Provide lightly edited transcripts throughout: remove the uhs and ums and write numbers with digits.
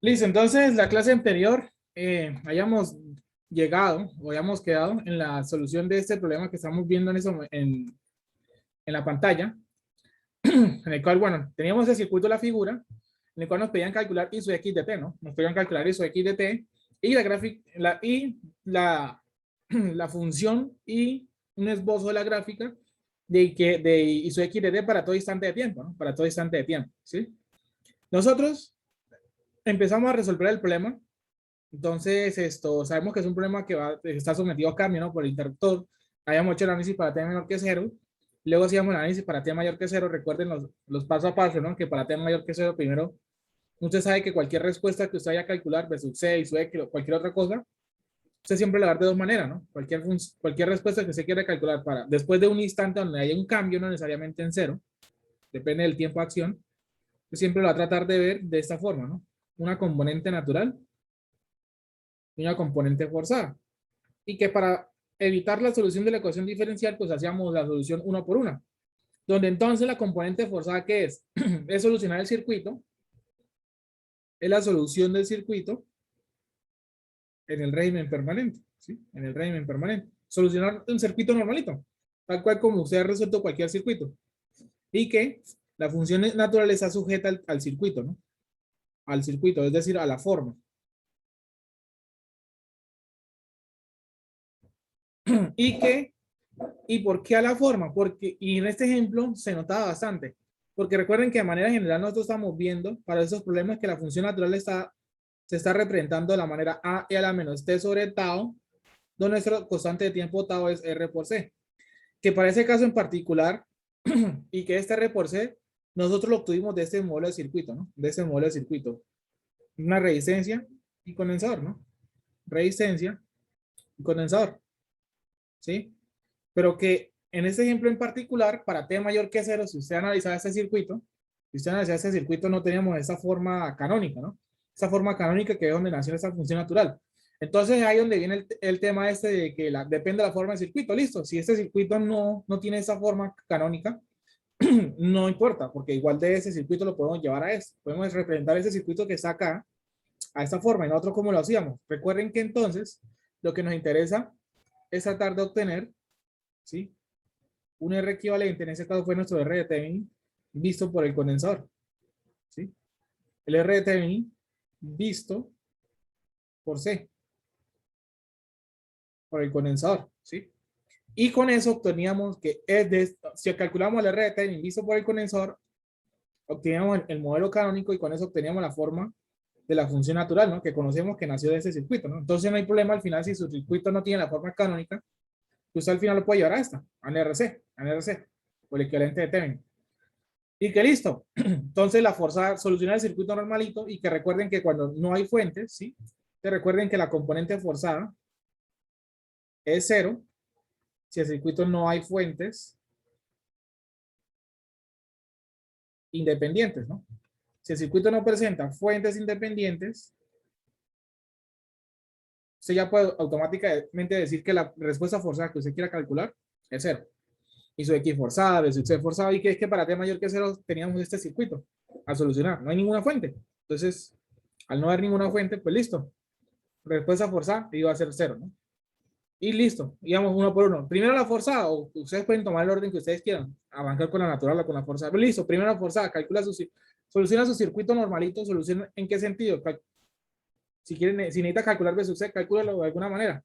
Listo, entonces la clase anterior hayamos llegado o hayamos quedado en la solución de este problema que estamos viendo en la pantalla, en el cual, bueno, teníamos el circuito de la figura, en el cual nos pedían calcular I sub X de t, ¿no? Nos pedían calcular I sub X de t y la gráfica, la función y un esbozo de la gráfica de I sub X de t para todo instante de tiempo, ¿no? Para todo instante de tiempo, ¿sí? Nosotros empezamos a resolver el problema. Entonces, sabemos que es un problema que está sometido a cambio, ¿no? Por el interruptor. Habíamos hecho el análisis para t menor que cero. Luego hacíamos el análisis para t mayor que cero. Recuerden los paso a paso, ¿no? Que para t mayor que cero, primero, usted sabe que cualquier respuesta que usted vaya a calcular, versus c, sub x o cualquier otra cosa, usted siempre la va a dar de dos maneras, ¿no? Cualquier respuesta que usted quiera calcular para después de un instante donde haya un cambio, no necesariamente en cero, depende del tiempo de acción, usted siempre lo va a tratar de ver de esta forma, ¿no? Una componente natural y una componente forzada. Y que para evitar la solución de la ecuación diferencial, pues hacíamos la solución uno por una. Donde entonces la componente forzada, ¿qué es? Es solucionar el circuito, es la solución del circuito en el régimen permanente, ¿sí? En el régimen permanente. Solucionar un circuito normalito, tal cual como usted ha resuelto cualquier circuito. Y que la función natural está sujeta al circuito, ¿no? Al circuito, es decir, a la forma. Y que ¿Y por qué a la forma? Porque, y en este ejemplo se notaba bastante. Porque recuerden que de manera general nosotros estamos viendo para esos problemas que la función natural se está representando de la manera a y a la menos t sobre tau, donde nuestro constante de tiempo tau es r por c. Que para ese caso en particular, y que este r por c, nosotros lo obtuvimos de este modelo de circuito, ¿no? De este modelo de circuito. Una resistencia y condensador, ¿no? Resistencia y condensador, ¿sí? Pero que en este ejemplo en particular, para t mayor que cero, si usted analizaba este circuito, no teníamos esa forma canónica, ¿no? Esa forma canónica que es donde nació esa función natural. Entonces ahí donde viene el tema este de que depende de la forma del circuito, listo. Si este circuito no tiene esa forma canónica, no importa, porque igual de ese circuito lo podemos llevar a este. Podemos representar ese circuito que está acá a esta forma. Y nosotros, ¿cómo lo hacíamos? Recuerden que entonces lo que nos interesa es tratar de obtener, ¿sí? Un R equivalente, en este caso fue nuestro R de Thevenin, visto por el condensador, ¿sí? El R de Thevenin visto por C, por el condensador, ¿sí? Y con eso obteníamos que si calculamos el R de Thevenin visto por el condensador, obteníamos el modelo canónico y con eso obteníamos la forma de la función natural, ¿no? Que conocemos que nació de ese circuito, ¿no? Entonces no hay problema al final si su circuito no tiene la forma canónica, usted al final lo puede llevar a esta, a NRC, o el equivalente de Thevenin. Y que listo. Entonces la forzada, solucionar el circuito normalito y que recuerden que cuando no hay fuentes, ¿sí? Que recuerden que la componente forzada es cero. Si el circuito no hay fuentes independientes, ¿no? Si el circuito no presenta fuentes independientes, usted ya puede automáticamente decir que la respuesta forzada que usted quiera calcular es cero. Y su X forzada, de su X forzada, y que es que para t mayor que cero teníamos este circuito a solucionar. No hay ninguna fuente. Entonces, al no haber ninguna fuente, pues listo. Respuesta forzada iba a ser cero, ¿no? Y listo, íbamos uno por uno. Primero la forzada, o ustedes pueden tomar el orden que ustedes quieran, arrancar con la natural o con la forzada. Pero listo, primero la forzada, soluciona su circuito normalito, soluciona en qué sentido. Si quieren, si necesita calcular B sub C, calcúlalo de alguna manera.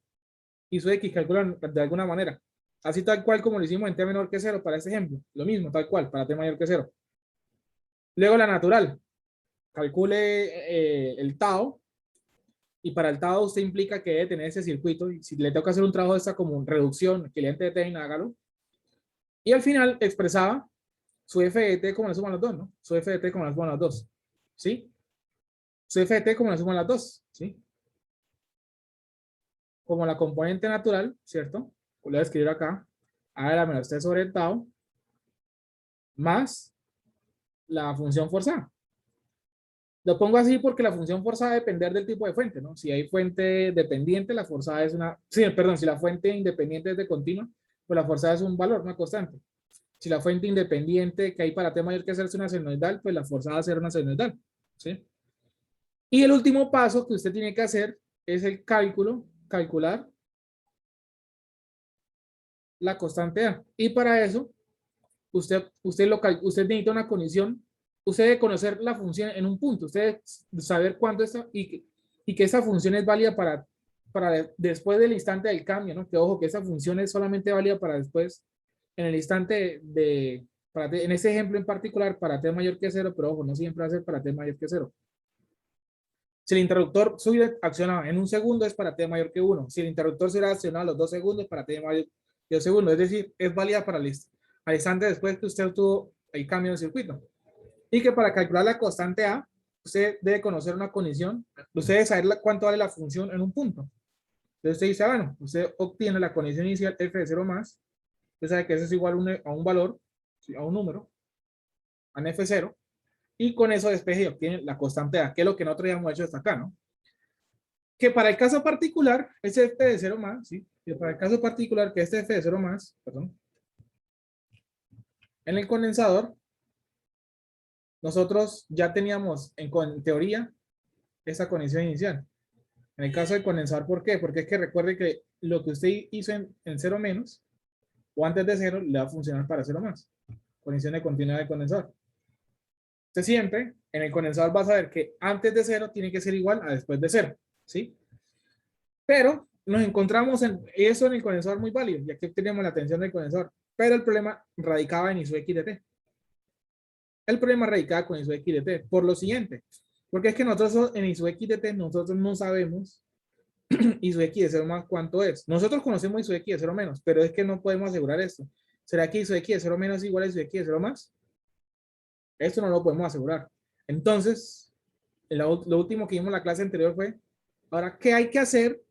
Y su X, calcula de alguna manera. Así tal cual como lo hicimos en T menor que cero para este ejemplo. Lo mismo, tal cual, para T mayor que cero. Luego la natural. Calcule el tau. Y para el tau usted implica que debe tener ese circuito. Y si le toca hacer un trabajo de esta como reducción, cliente de T, hágalo. Y al final expresaba su f de t como la suma de los dos, ¿no? Su f de t como la suma de los dos. ¿Sí? Su f de t como la suma de las dos. ¿Sí? Como la componente natural, ¿cierto? Voy a escribir acá. A la menos t sobre el tau más la función forzada. Lo pongo así porque la función forzada va a depender del tipo de fuente, ¿no? Si hay fuente dependiente, la forzada es una... Sí, perdón, si la fuente independiente es de continua, pues la forzada es un valor, una constante. Si la fuente independiente que hay para t mayor que cero es una senoidal, pues la forzada va a ser una senoidal, ¿sí? Y el último paso que usted tiene que hacer es el calcular la constante A. Y para eso, usted necesita una condición, usted debe conocer la función en un punto, usted debe saber cuánto está y que esa función es válida para después del instante del cambio, ¿no? Que ojo, que esa función es solamente válida para después, en el instante en ese ejemplo en particular, para t mayor que 0, pero ojo, no siempre va a ser para t mayor que 0. Si el interruptor se hubiera accionado en un segundo, es para t mayor que 1. Si el interruptor se hubiera accionado a los 2 segundos, para t mayor que 2 segundos. Es decir, es válida para el instante después que usted tuvo el cambio de circuito. Y que para calcular la constante A, usted debe conocer una condición. Usted debe saber cuánto vale la función en un punto. Entonces usted dice, bueno, usted obtiene la condición inicial f de 0 más. Usted sabe que eso es igual a un valor, a un número, a un f0. Y con eso despeje y obtiene la constante A, que es lo que nosotros ya hemos hecho hasta acá, ¿no? Que para el caso particular, ese f de 0 más, ¿sí? Que para el caso particular, que este f de 0 más, perdón, en el condensador, nosotros ya teníamos en teoría esa condición inicial. En el caso del condensador, ¿por qué? Porque es que recuerde que lo que usted hizo en 0 menos o antes de 0 le va a funcionar para 0 más. Condición de continuidad del condensador. Usted siempre en el condensador va a saber que antes de 0 tiene que ser igual a después de 0, ¿sí? Pero nos encontramos en eso en el condensador muy válido, ya que obtenemos la tensión del condensador. Pero el problema radicaba en I sub X de T. El problema radicaba con I sub X de T por lo siguiente. Porque es que nosotros en I sub X de T nosotros no sabemos I sub X de 0 más cuánto es. Nosotros conocemos I sub X de 0 menos, pero es que no podemos asegurar esto. ¿Será que I sub X de 0 menos es igual a I sub X de 0 más? Esto no lo podemos asegurar. Entonces, lo último que vimos en la clase anterior fue, ahora, ¿qué hay que hacer?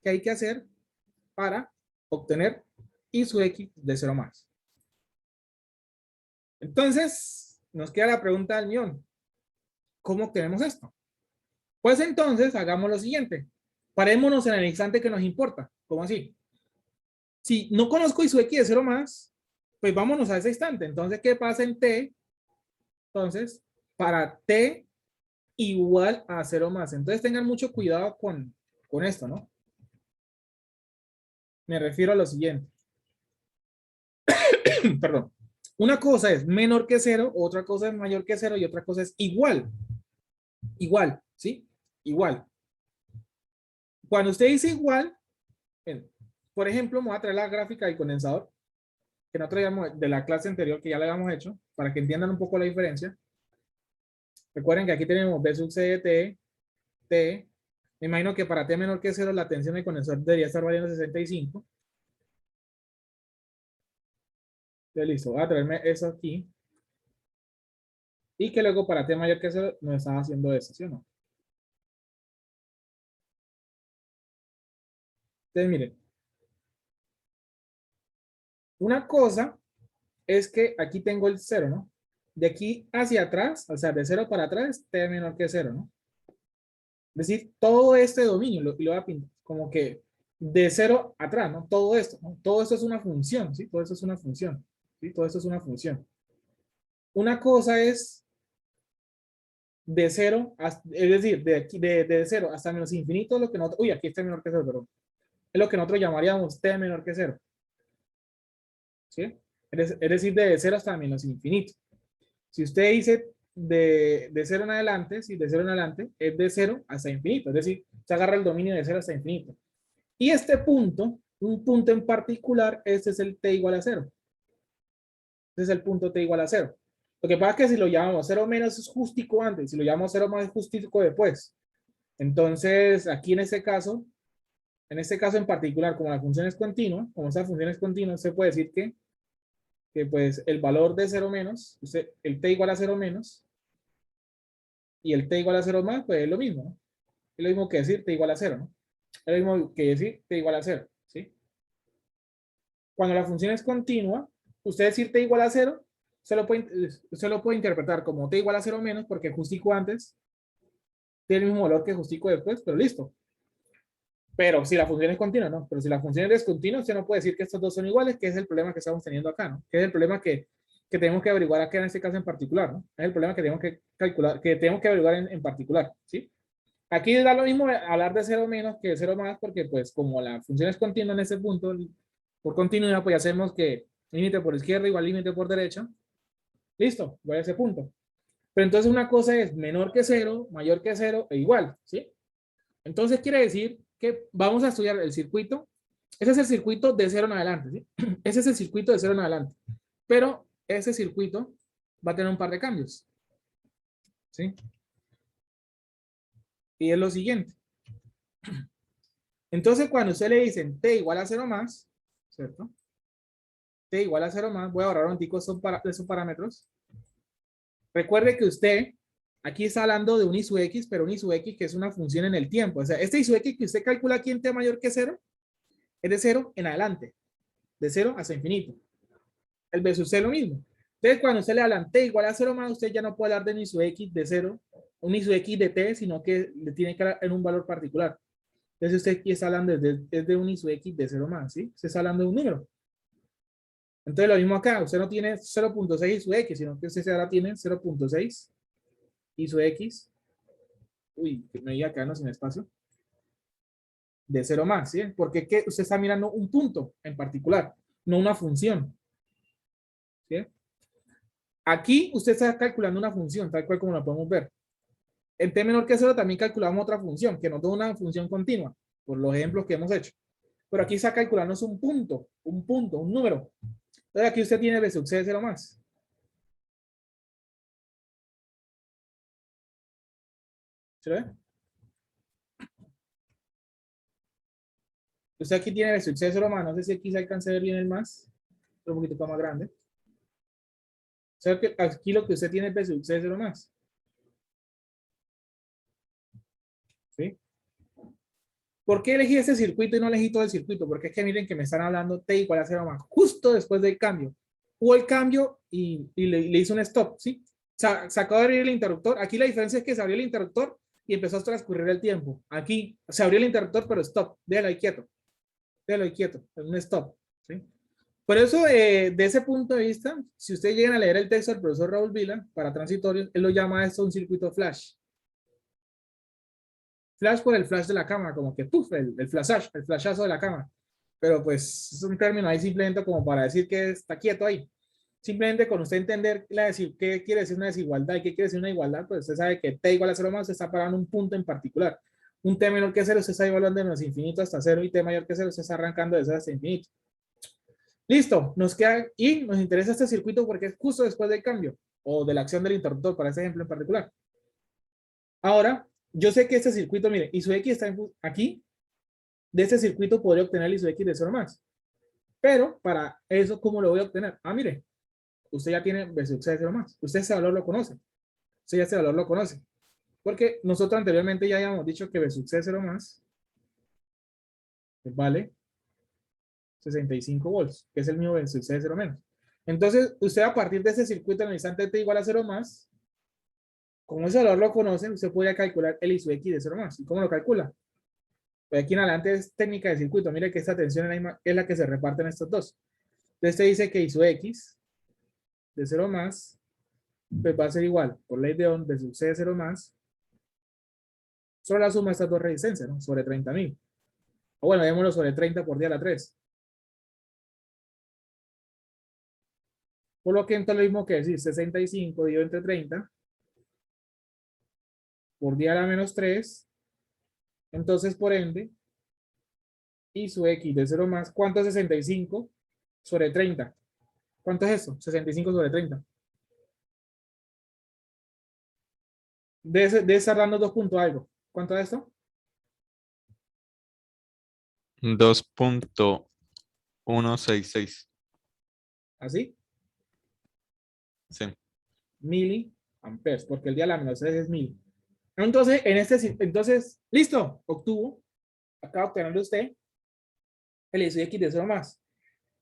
¿Qué hay que hacer para obtener I sub X de 0 más? Entonces, nos queda la pregunta del millón. ¿Cómo obtenemos esto? Pues entonces, hagamos lo siguiente. Parémonos en el instante que nos importa. ¿Cómo así? Si no conozco I sub X de 0 más, pues vámonos a ese instante. Entonces, ¿qué pasa en T? Entonces, para T igual a 0 más. Entonces, tengan mucho cuidado con esto, ¿no? Me refiero a lo siguiente. Perdón. Una cosa es menor que 0, otra cosa es mayor que 0 y otra cosa es igual. Igual, ¿sí? Igual. Cuando usted dice igual, por ejemplo, me voy a traer la gráfica del condensador, que no traíamos de la clase anterior, que ya la habíamos hecho, para que entiendan un poco la diferencia. Recuerden que aquí tenemos B sub C de T, T. Me imagino que para T menor que 0, la tensión del condensador debería estar valiendo 65. Entonces, listo, voy a traerme eso aquí. Y que luego para T mayor que 0 nos estaba haciendo eso, ¿sí o no? Entonces, miren. Una cosa es que aquí tengo el 0, ¿no? De aquí hacia atrás, o sea, de 0 para atrás, T menor que 0, ¿no? Es decir, todo este dominio, lo voy a pintar como que de 0 atrás, ¿no? Todo esto, ¿no? Todo esto es una función, ¿sí? Todo esto es una función, ¿sí? Todo esto es una función. Una cosa es de 0, es decir, de 0 hasta menos infinito, lo que nosotros, uy, aquí está menor que 0, perdón. Es lo que nosotros llamaríamos T menor que 0, ¿sí? Es decir, de 0 hasta menos infinito. Si usted dice de 0 en adelante, si de 0 en adelante, es de 0 hasta infinito. Es decir, se agarra el dominio de 0 hasta infinito. Y este punto, un punto en particular, este es el t igual a 0. Este es el punto t igual a 0. Lo que pasa es que si lo llamamos 0 menos es justico antes, si lo llamamos 0 más es justico después. Entonces, aquí en este caso en particular, como la función es continua, como esta función es continua, se puede decir que pues el valor de 0 menos, el t igual a 0 menos, y el t igual a 0 más, pues es lo mismo, ¿no? Es lo mismo que decir t igual a 0, ¿no? Es lo mismo que decir t igual a 0, ¿sí? Cuando la función es continua, usted decir t igual a 0, se lo puede interpretar como t igual a 0 menos, porque justico antes tiene el mismo valor que justico después, pero listo. Pero si la función es continua, no. Pero si la función es descontinua, usted no puede decir que estos dos son iguales, que es el problema que estamos teniendo acá, ¿no? Que es el problema que tenemos que averiguar acá en este caso en particular, ¿no? Es el problema que tenemos que calcular, que tenemos que averiguar en particular, ¿sí? Aquí da lo mismo hablar de 0 menos que de 0 más, porque pues como la función es continua en ese punto, por continuidad, pues ya sabemos que límite por izquierda igual límite por derecha. Listo, voy a ese punto. Pero entonces una cosa es menor que 0, mayor que 0 e igual, ¿sí? Entonces quiere decir que vamos a estudiar el circuito. Ese es el circuito de 0 en adelante, ¿sí? Ese es el circuito de 0 en adelante. Pero ese circuito va a tener un par de cambios, ¿sí? Y es lo siguiente. Entonces, cuando usted le dicen t igual a 0 más, ¿cierto? T igual a 0 más, voy a ahorrar un tico de esos parámetros. Recuerde que usted aquí está hablando de un i sub x, pero un i sub x que es una función en el tiempo. O sea, este i sub x que usted calcula aquí en t mayor que 0 es de 0 en adelante, de 0 hasta infinito. El b sub c es lo mismo. Entonces, cuando usted le habla t igual a 0 más, usted ya no puede hablar de un i sub x de 0, un i sub x de t, sino que le tiene que dar en un valor particular. Entonces, usted aquí está hablando de un i sub x de 0 más, ¿sí? Usted está hablando de un número. Entonces, lo mismo acá. Usted no tiene 0.6 i sub x, sino que usted ahora tiene 0.6 i sub x. Uy, que me iba quedando sin espacio. De 0 más, ¿sí? Porque ¿qué? Usted está mirando un punto en particular, no una función. ¿Sí? Aquí usted está calculando una función, tal cual como la podemos ver. En t menor que 0 también calculamos otra función, que nos da una función continua, por los ejemplos que hemos hecho. Pero aquí está calculando un punto, un número. Entonces aquí usted tiene b sub c de 0 más. ¿Se ve? Usted aquí tiene b sub c de 0 más. No sé si aquí se alcanza a ver bien el más. Es un poquito más grande. O sea que aquí lo que usted tiene es b sub c de 0 más. ¿Sí? ¿Por qué elegí este circuito y no elegí todo el circuito? Porque es que miren que me están hablando t igual a 0 más, justo después del cambio. Hubo el cambio y le hizo un stop, ¿sí? Se acabó de abrir el interruptor. Aquí la diferencia es que se abrió el interruptor y empezó a transcurrir el tiempo. Aquí se abrió el interruptor, pero stop. Déjalo ahí quieto. Déjalo ahí quieto. Es un stop, ¿sí? Por eso, de ese punto de vista, si ustedes llegan a leer el texto del profesor Raúl Vila para transitorios, él lo llama esto un circuito flash. Flash por el flash de la cámara, como que puff, el flashazo de la cámara. Pero pues es un término ahí simplemente como para decir que está quieto ahí. Simplemente con usted entender qué quiere decir una desigualdad y qué quiere decir una igualdad, pues usted sabe que t igual a 0 más, usted está parando un punto en particular. Un t menor que 0, usted está evaluando de menos infinito hasta 0 y t mayor que 0, usted está arrancando de 0 hasta infinito. Listo, nos queda y nos interesa este circuito porque es justo después del cambio o de la acción del interruptor, para ese ejemplo en particular. Ahora, yo sé que este circuito, mire, i sub x está aquí. De este circuito podría obtener i sub x de 0 más. Pero para eso, ¿cómo lo voy a obtener? Ah, mire, usted ya tiene b sub c de 0 más. Usted ese valor lo conoce. Usted ya ese valor lo conoce. Porque nosotros anteriormente ya habíamos dicho que b sub c de 0 más vale 65 volts, que es el mismo b sub c de 0 menos. Entonces, usted a partir de ese circuito en el instante t igual a 0 más, como ese valor lo conoce, usted podría calcular el i sub x de 0 más. ¿Y cómo lo calcula? Pues aquí en adelante es técnica de circuito. Mire que esta tensión es la que se reparte en estos dos. Entonces te dice que i sub x de 0 más, pues va a ser igual, por ley de Ohm, de sub c de 0 más, sobre la suma de estas dos resistencias, ¿no? Sobre 30.000. O bueno, démoslo sobre 30 por 10 a la 3. Por lo que entonces lo mismo que decir 65 dividido entre 30 por 10 a la menos 3. Entonces, por ende, i sub x de 0 más, ¿cuánto es 65 sobre 30? ¿Cuánto es eso? 65 sobre 30. Debe estar dando 2 puntos algo. ¿Cuánto es esto? 2.166. ¿Así? Sí. Miliamperes, porque el día de la menos 3 es 1000. Entonces, entonces, listo, obtuvo, acaba de obtenerle usted el i sub x de 0 más.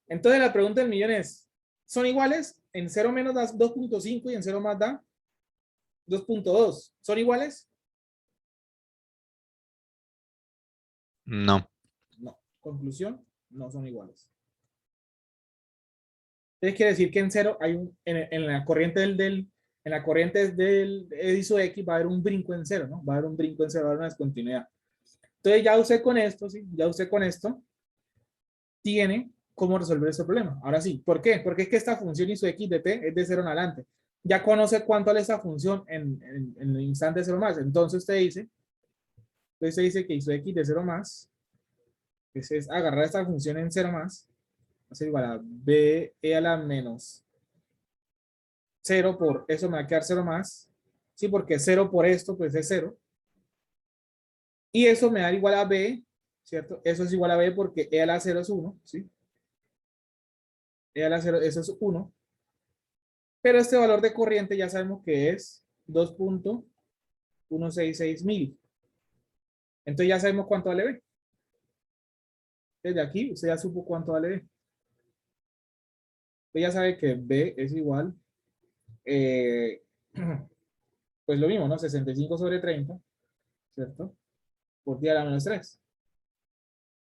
Entonces, la pregunta del millón es, ¿son iguales? En 0 menos da 2.5 y en 0 más da 2.2. ¿Son iguales? No. No. Conclusión, no son iguales. Entonces quiere decir que en 0 hay en la corriente en la corriente del I sub X va a haber un brinco en cero, ¿no? Va a haber un brinco en cero, va a haber una descontinuidad. Entonces ya usted con esto, ¿sí? Ya usted con esto tiene cómo resolver ese problema. Ahora sí, ¿por qué? Porque es que esta función I sub X de t es de 0 en adelante. Ya conoce cuánto vale esa función en el instante 0 más. Entonces usted dice que I sub X de 0 más, es agarrar esta función en 0 más, va a ser igual a b e a la menos 0 por, eso me va a quedar 0 más, ¿sí? Porque 0 por esto, pues es 0. Y eso me da igual a b, ¿cierto? Eso es igual a b porque e a la 0 es 1, ¿sí? E a la 0, eso es 1. Pero este valor de corriente ya sabemos que es 2.166 mil. Entonces ya sabemos cuánto vale b. Desde aquí usted ya supo cuánto vale b. Usted ya sabe que b es igual, pues lo mismo, ¿no? 65 sobre 30, ¿cierto? Por 10 a la menos 3.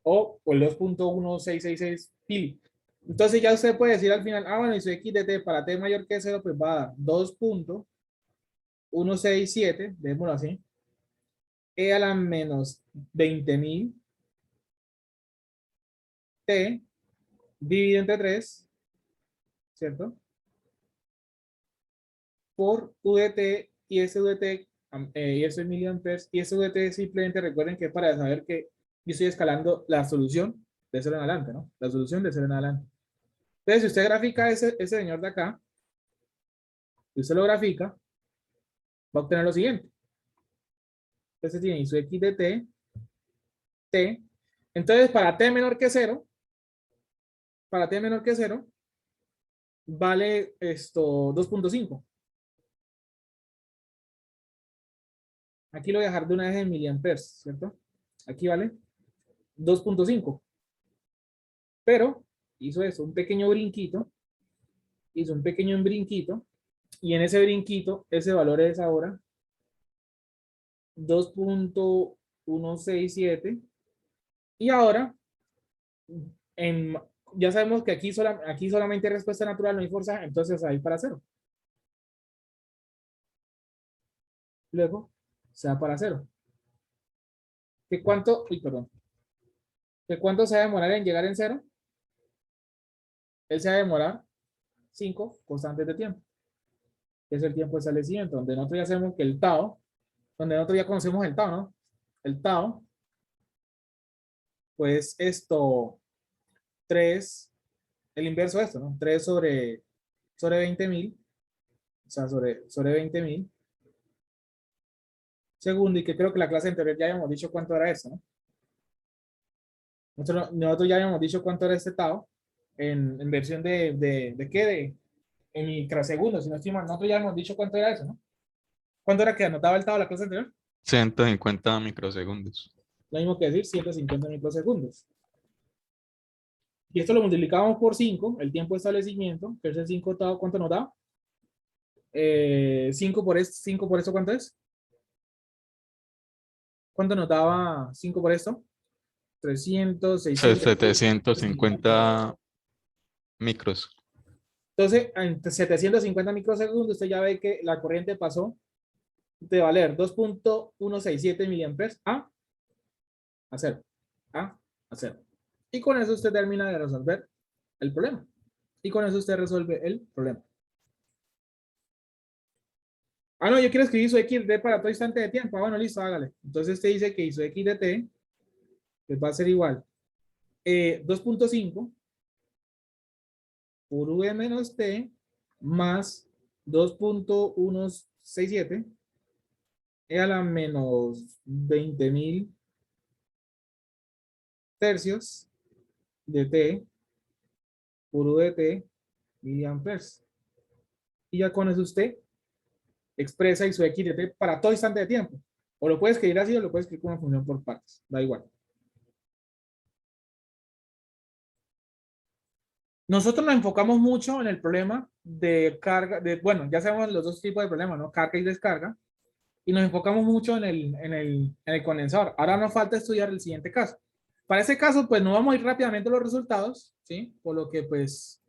O por 2.1666 mil. Entonces ya usted puede decir al final, bueno, y su x de t para t mayor que 0, pues va a dar 2.167, démoslo así, e a la menos 20.000 t dividido entre 3, ¿cierto? Por u de t, y ese u de t, y eso es miliamperes, y ese u de t simplemente recuerden que es para saber que yo estoy escalando la solución de 0 en adelante, ¿no? La solución de 0 en adelante. Entonces, si usted grafica ese señor de acá, si usted lo grafica, va a obtener lo siguiente. Entonces tiene su x de t, t. Entonces, para t menor que 0, vale esto 2.5. Aquí lo voy a dejar de una vez en miliamperes, ¿cierto? Aquí vale 2.5. Pero hizo eso, un pequeño brinquito. Hizo un pequeño brinquito. Y en ese brinquito, ese valor es ahora 2.167. Y ahora, en, ya sabemos que aquí solamente hay respuesta natural, no hay fuerza, entonces ahí para 0. Luego, se va para 0. ¿Qué cuánto? Uy, perdón. ¿Qué cuánto se va a demorar en llegar en 0? Él se va a demorar 5 constantes de tiempo. Que es el tiempo de establecimiento, donde nosotros ya sabemos que el tau, donde nosotros ya conocemos el tau, ¿no? El tau, pues esto, 3, el inverso de esto, ¿no? 3 sobre 20.000, o sea, sobre 20.000 segundo, y que creo que la clase anterior ya habíamos dicho cuánto era eso, ¿no? Nosotros ya habíamos dicho cuánto era este tau en versión de qué, en microsegundos, si no estoy mal. Nosotros ya habíamos dicho cuánto era eso, ¿no? ¿Cuánto era que anotaba el tau la clase anterior? 150 microsegundos. Lo mismo que decir 150 microsegundos. Y esto lo multiplicamos por 5, el tiempo de establecimiento, que es el 5 tau, ¿cuánto nos da? 5 por esto, ¿cuánto es? ¿Cuánto nos daba 5 por esto? 300, 600. 750 micros. Entonces, en 750 microsegundos, usted ya ve que la corriente pasó de valer 2.167 miliamperes a 0. A 0. Y con eso usted termina de resolver el problema. Y con eso usted resuelve el problema. No, yo quiero escribir su x de t para todo instante de tiempo. Bueno, listo, hágale. Entonces usted dice que su x de t pues va a ser igual 2.5 por v menos t más 2.167 e a la menos 20.000 tercios de t por v de t miliamperes. Y ya con eso usted expresa y su x de t para todo instante de tiempo. O lo puede escribir así o lo puede escribir como función por partes. Da igual. Nosotros nos enfocamos mucho en el problema de carga, bueno, ya sabemos los dos tipos de problemas, ¿no? Carga y descarga. Y nos enfocamos mucho en el condensador. Ahora nos falta estudiar el siguiente caso. Para ese caso, pues nos vamos a ir rápidamente a los resultados, ¿sí? Por lo que, pues,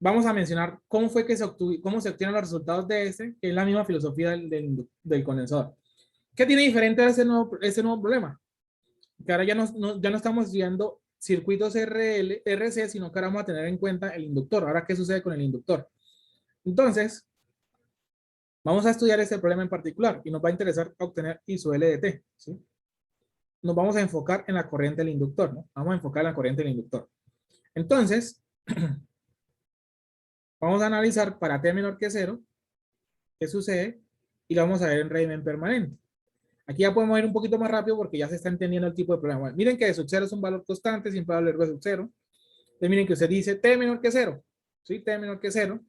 vamos a mencionar cómo fue que cómo se obtienen los resultados de este, que es la misma filosofía del condensador. ¿Qué tiene diferente a ese nuevo problema? Que ahora ya no estamos viendo circuitos RC, sino que ahora vamos a tener en cuenta el inductor. Ahora, ¿qué sucede con el inductor? Entonces, vamos a estudiar este problema en particular y nos va a interesar obtener I sub L de T, ¿sí? Nos vamos a enfocar en la corriente del inductor, ¿no? Vamos a enfocar en la corriente del inductor. Entonces, vamos a analizar para T menor que 0 qué sucede y lo vamos a ver en régimen permanente. Aquí ya podemos ir un poquito más rápido porque ya se está entendiendo el tipo de problema. Bueno, miren que D sub 0 es un valor constante, siempre va a valer B sub 0. Entonces miren que usted dice T menor que 0. ¿Sí? T menor que 0.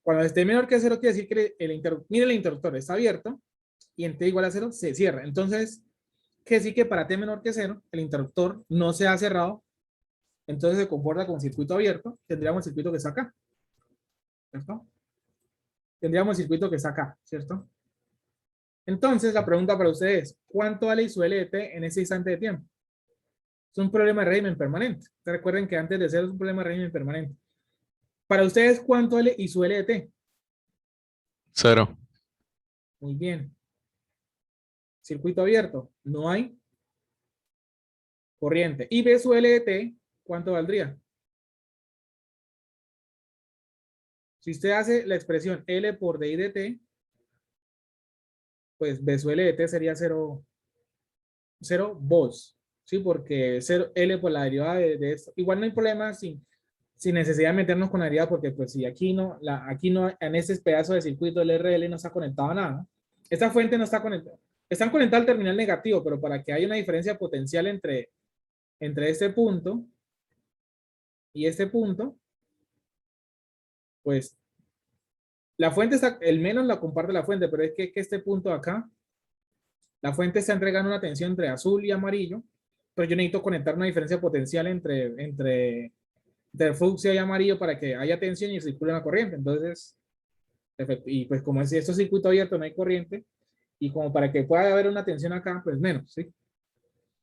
Cuando esté menor que 0 quiere decir que miren el interruptor está abierto y en T igual a 0 se cierra. Entonces, quiere decir que para T menor que 0 el interruptor no se ha cerrado, entonces se comporta como circuito abierto. Tendríamos el circuito que está acá, ¿cierto? Tendríamos el circuito que está acá, ¿cierto? Entonces, la pregunta para ustedes es, ¿cuánto vale I sub L de T en ese instante de tiempo? Es un problema de régimen permanente. Recuerden que antes de 0 es un problema de régimen permanente. Para ustedes, ¿cuánto vale I sub L de T? 0. Muy bien. Circuito abierto. No hay corriente. Y B sub L de T, ¿cuánto valdría? Si usted hace la expresión L por DI de T, pues B sub L de T sería 0 volts. ¿Sí? Porque 0 L por la derivada de esto. Igual no hay problema sin necesidad de meternos con la derivada, porque pues si aquí no, en este pedazo de circuito el RL no está conectado a nada. Esta fuente no está conectada. Están conectados al terminal negativo, pero para que haya una diferencia potencial entre este punto y este punto, pues la fuente está, el menos la comparte la fuente, pero es que este punto de acá, la fuente está entregando una tensión entre azul y amarillo, pero yo necesito conectar una diferencia potencial entre fucsia y amarillo para que haya tensión y circule la corriente. Entonces, y pues como es esto circuito abierto, no hay corriente, y como para que pueda haber una tensión acá, pues menos, ¿sí?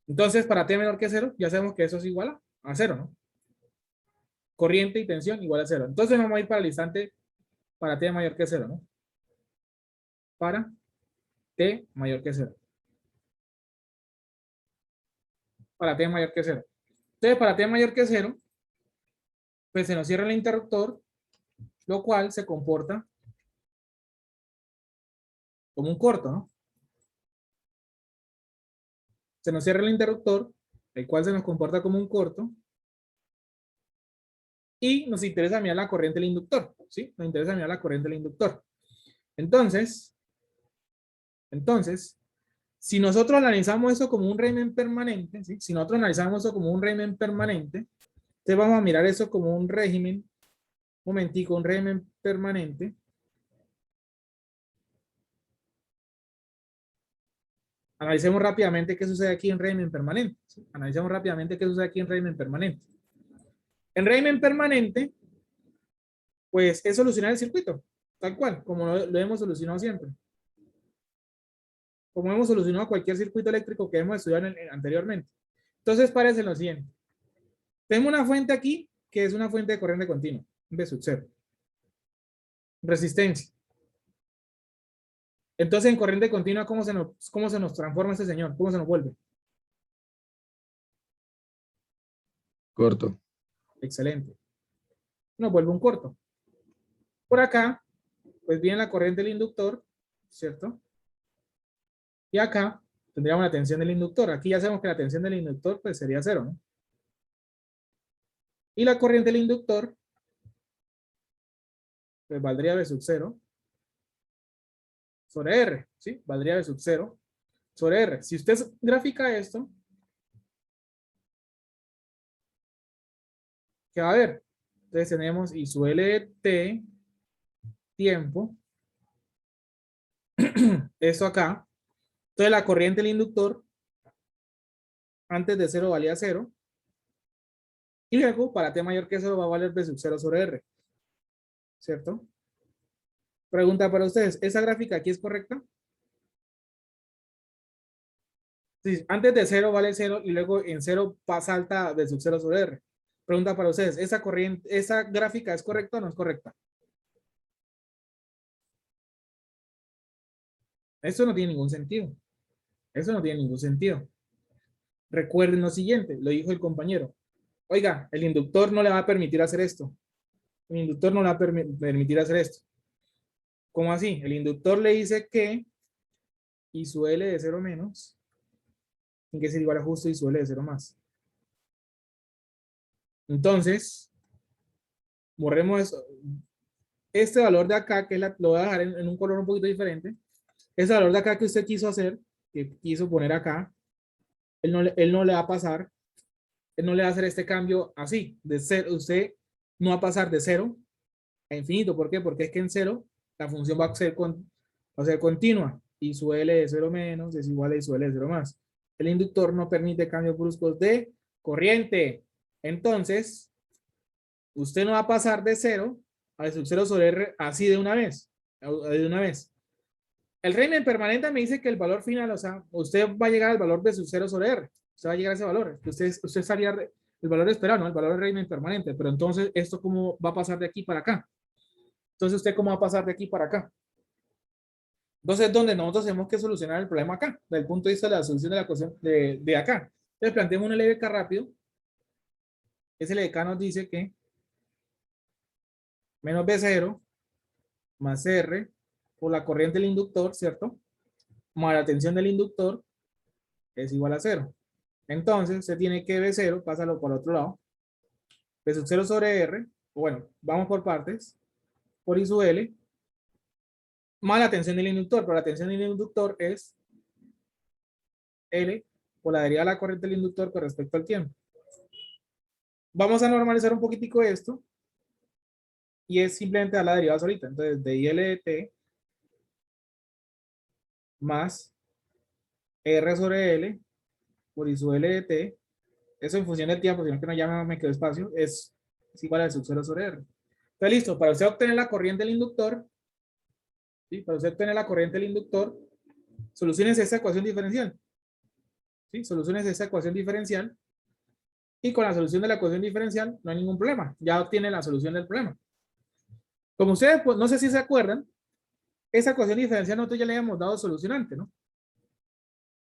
Entonces, para T menor que 0, ya sabemos que eso es igual a 0, ¿no? Corriente y tensión igual a 0. Entonces vamos a ir para el instante para T mayor que 0, ¿no? Para T mayor que 0. Para T mayor que 0. Entonces, para T mayor que 0, pues se nos cierra el interruptor, lo cual se comporta como un corto, ¿no? Se nos cierra el interruptor, el cual se nos comporta como un corto, y nos interesa mirar la corriente del inductor, ¿sí? Nos interesa mirar la corriente del inductor. Entonces, si nosotros analizamos eso como un régimen permanente, ¿sí? Si nosotros analizamos eso como un régimen permanente, entonces vamos a mirar eso como un régimen, un momentico, un régimen permanente. Analicemos rápidamente qué sucede aquí en régimen permanente, ¿sí? Analicemos rápidamente qué sucede aquí en régimen permanente. En régimen permanente, pues es solucionar el circuito, tal cual, como lo hemos solucionado siempre. Como hemos solucionado cualquier circuito eléctrico que hemos estudiado anteriormente. Entonces, parece lo siguiente. Tengo una fuente aquí, que es una fuente de corriente continua, V sub 0. Resistencia. Entonces, en corriente continua, ¿cómo se nos transforma este señor? ¿Cómo se nos vuelve? Corto. Excelente. Nos vuelve un corto. Por acá, pues viene la corriente del inductor, ¿cierto? Y acá tendríamos la tensión del inductor. Aquí ya sabemos que la tensión del inductor pues sería 0, ¿no? Y la corriente del inductor pues valdría V sub 0 sobre R, ¿sí? Valdría V sub 0 sobre R. Si usted grafica esto, ¿qué va a haber? Entonces tenemos I sub L de T tiempo. Esto acá. Entonces la corriente del inductor antes de 0 valía 0. Y luego, para T mayor que 0 va a valer V sub 0 sobre R. ¿Cierto? Pregunta para ustedes, ¿esa gráfica aquí es correcta? Sí, antes de 0 vale 0 y luego en 0 salta V sub 0 sobre R. Pregunta para ustedes, ¿esa gráfica es correcta o no es correcta? Eso no tiene ningún sentido. Eso no tiene ningún sentido. Recuerden lo siguiente, lo dijo el compañero. Oiga, el inductor no le va a permitir hacer esto. El inductor no le va a permitir hacer esto. ¿Cómo así? El inductor le dice que I su L de 0 menos tiene que ser igual a justo I su L de 0 más. Entonces, borremos eso. Este valor de acá, que lo voy a dejar en un color un poquito diferente. Ese valor de acá que usted quiso hacer, que quiso poner acá, él no le va a pasar, él no le va a hacer este cambio así, de cero. Usted no va a pasar de 0 a infinito. ¿Por qué? Porque es que en 0 la función va a ser continua. Y su L de 0 menos es igual a I su L de 0 más. El inductor no permite cambios bruscos de corriente. Entonces, usted no va a pasar de 0 a sub 0 sobre R así de una vez. De una vez. El régimen permanente me dice que el valor final, o sea, usted va a llegar al valor de sub 0 sobre R. Usted va a llegar a ese valor. Usted estaría el valor esperado, ¿no? El valor del régimen permanente. Pero entonces, ¿esto cómo va a pasar de aquí para acá? Entonces, ¿usted cómo va a pasar de aquí para acá? Entonces, donde nosotros tenemos que solucionar el problema acá, desde el punto de vista de la solución de la ecuación de acá. Entonces, planteemos un LDK rápido. Ese LDK nos dice que menos B0 más R por la corriente del inductor, ¿cierto? Más la tensión del inductor es igual a 0. Entonces, se tiene que B0, pásalo por el otro lado. B sub 0 sobre R, bueno, vamos por partes, por I sub L, más la tensión del inductor, pero la tensión del inductor es L por la derivada de la corriente del inductor con respecto al tiempo. Vamos a normalizar un poquitico esto, y es simplemente dar la derivada solita. Entonces, de IL de T más R sobre L por I sub L de T, eso en función del tiempo, sino que no llama, me quedó espacio, es igual a sub 0 sobre R. Entonces, listo, para usted obtener la corriente del inductor, ¿sí? Para usted obtener la corriente del inductor, soluciones esa ecuación diferencial. ¿Sí? Soluciones esa ecuación diferencial, y con la solución de la ecuación diferencial no hay ningún problema, ya obtiene la solución del problema. Como ustedes, pues, no sé si se acuerdan, esa ecuación diferencial nosotros ya le habíamos dado solución antes, ¿no?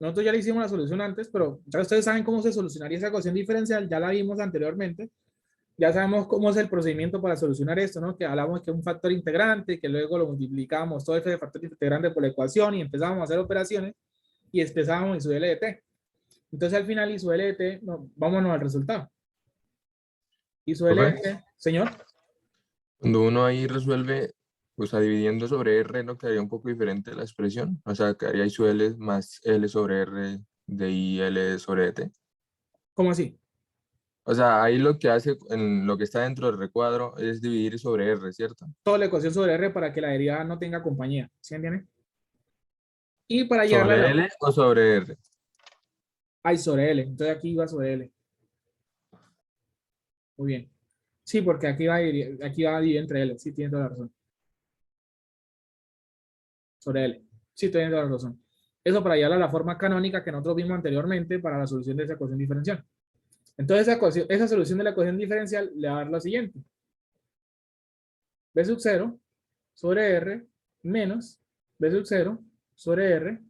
Nosotros ya le hicimos la solución antes, pero ya ustedes saben cómo se solucionaría esa ecuación diferencial, ya la vimos anteriormente, ya sabemos cómo es el procedimiento para solucionar esto, ¿no? Que hablamos que es un factor integrante, que luego lo multiplicamos todo ese factor integrante por la ecuación y empezamos a hacer operaciones y expresábamos I sub L de T. Entonces al final I sub L de T, no, vámonos al resultado. I sub L de T, señor. Cuando uno ahí resuelve, o sea, dividiendo sobre R, ¿no quedaría un poco diferente la expresión? O sea, quedaría I sub L más L sobre R de IL sobre T. ¿Cómo así? O sea, ahí lo que hace, en lo que está dentro del recuadro, es dividir sobre R, ¿cierto? Toda la ecuación sobre R para que la derivada no tenga compañía. ¿Sí entiendes? Y para llegar a ¿Sobre la... L o sobre R? Ay, sobre L. Entonces aquí iba sobre L. Muy bien. Sí, porque aquí va a dividir entre L. Sí, tiene toda la razón. Sobre L. Sí, tiene toda la razón. Eso para llegar a la forma canónica que nosotros vimos anteriormente para la solución de esa ecuación diferencial. Entonces esa solución de la ecuación diferencial le va a dar lo siguiente. B sub 0 sobre R menos B sub 0 sobre R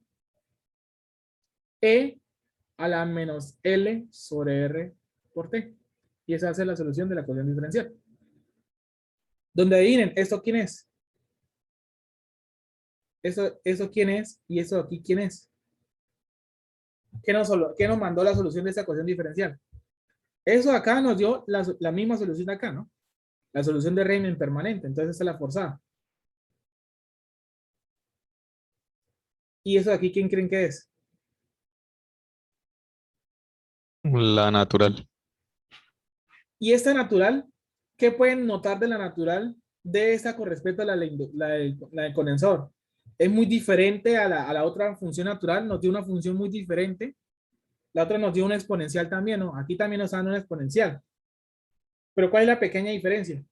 E a la menos L sobre R por T. Y esa es la solución de la ecuación diferencial. Donde adivinen, ¿esto quién es? ¿Eso quién es? Y eso aquí quién es. ¿Qué nos mandó la solución de esta ecuación diferencial? Eso acá nos dio la misma solución de acá, ¿no? La solución de Riemann permanente. Entonces esa es la forzada. ¿Y eso de aquí quién creen que es? La natural. Y esta natural, ¿qué pueden notar de la natural de esta con respecto a la del condensador? Es muy diferente a la otra función natural, nos dio una función muy diferente. La otra nos dio una exponencial también, ¿no? Aquí también nos dan una exponencial. Pero ¿cuál es la pequeña diferencia?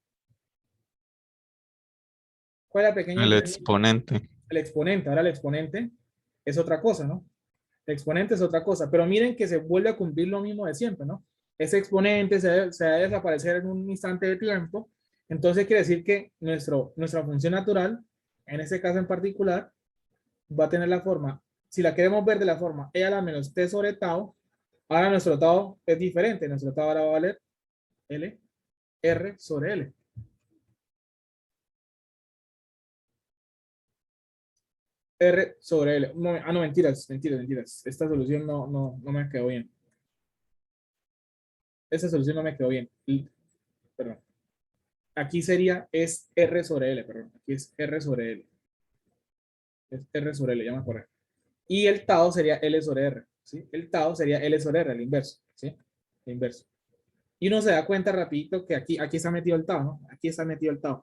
¿Cuál es la pequeña El diferencia? exponente. El exponente. Ahora el exponente es otra cosa, ¿no? El exponente es otra cosa. Pero miren que se vuelve a cumplir lo mismo de siempre, ¿no? ese exponente se va a desaparecer en un instante de tiempo. Entonces quiere decir que nuestra función natural, en este caso en particular, va a tener la forma, si la queremos ver de la forma e a la menos t sobre tau, ahora nuestro tau es diferente. Nuestro tau ahora va a valer L, R sobre L. R sobre L. No, no, mentiras. Esta solución no me quedó bien. Esta solución no me quedó bien. Perdón. Aquí es R sobre L, perdón. Aquí es R sobre L. Es R sobre L, ya me acordé. Y el tau sería L sobre R. ¿Sí? El tau sería L sobre R, el inverso. ¿Sí? El inverso. Y uno se da cuenta rapidito que aquí está metido el tau, ¿no? Aquí está metido el tau.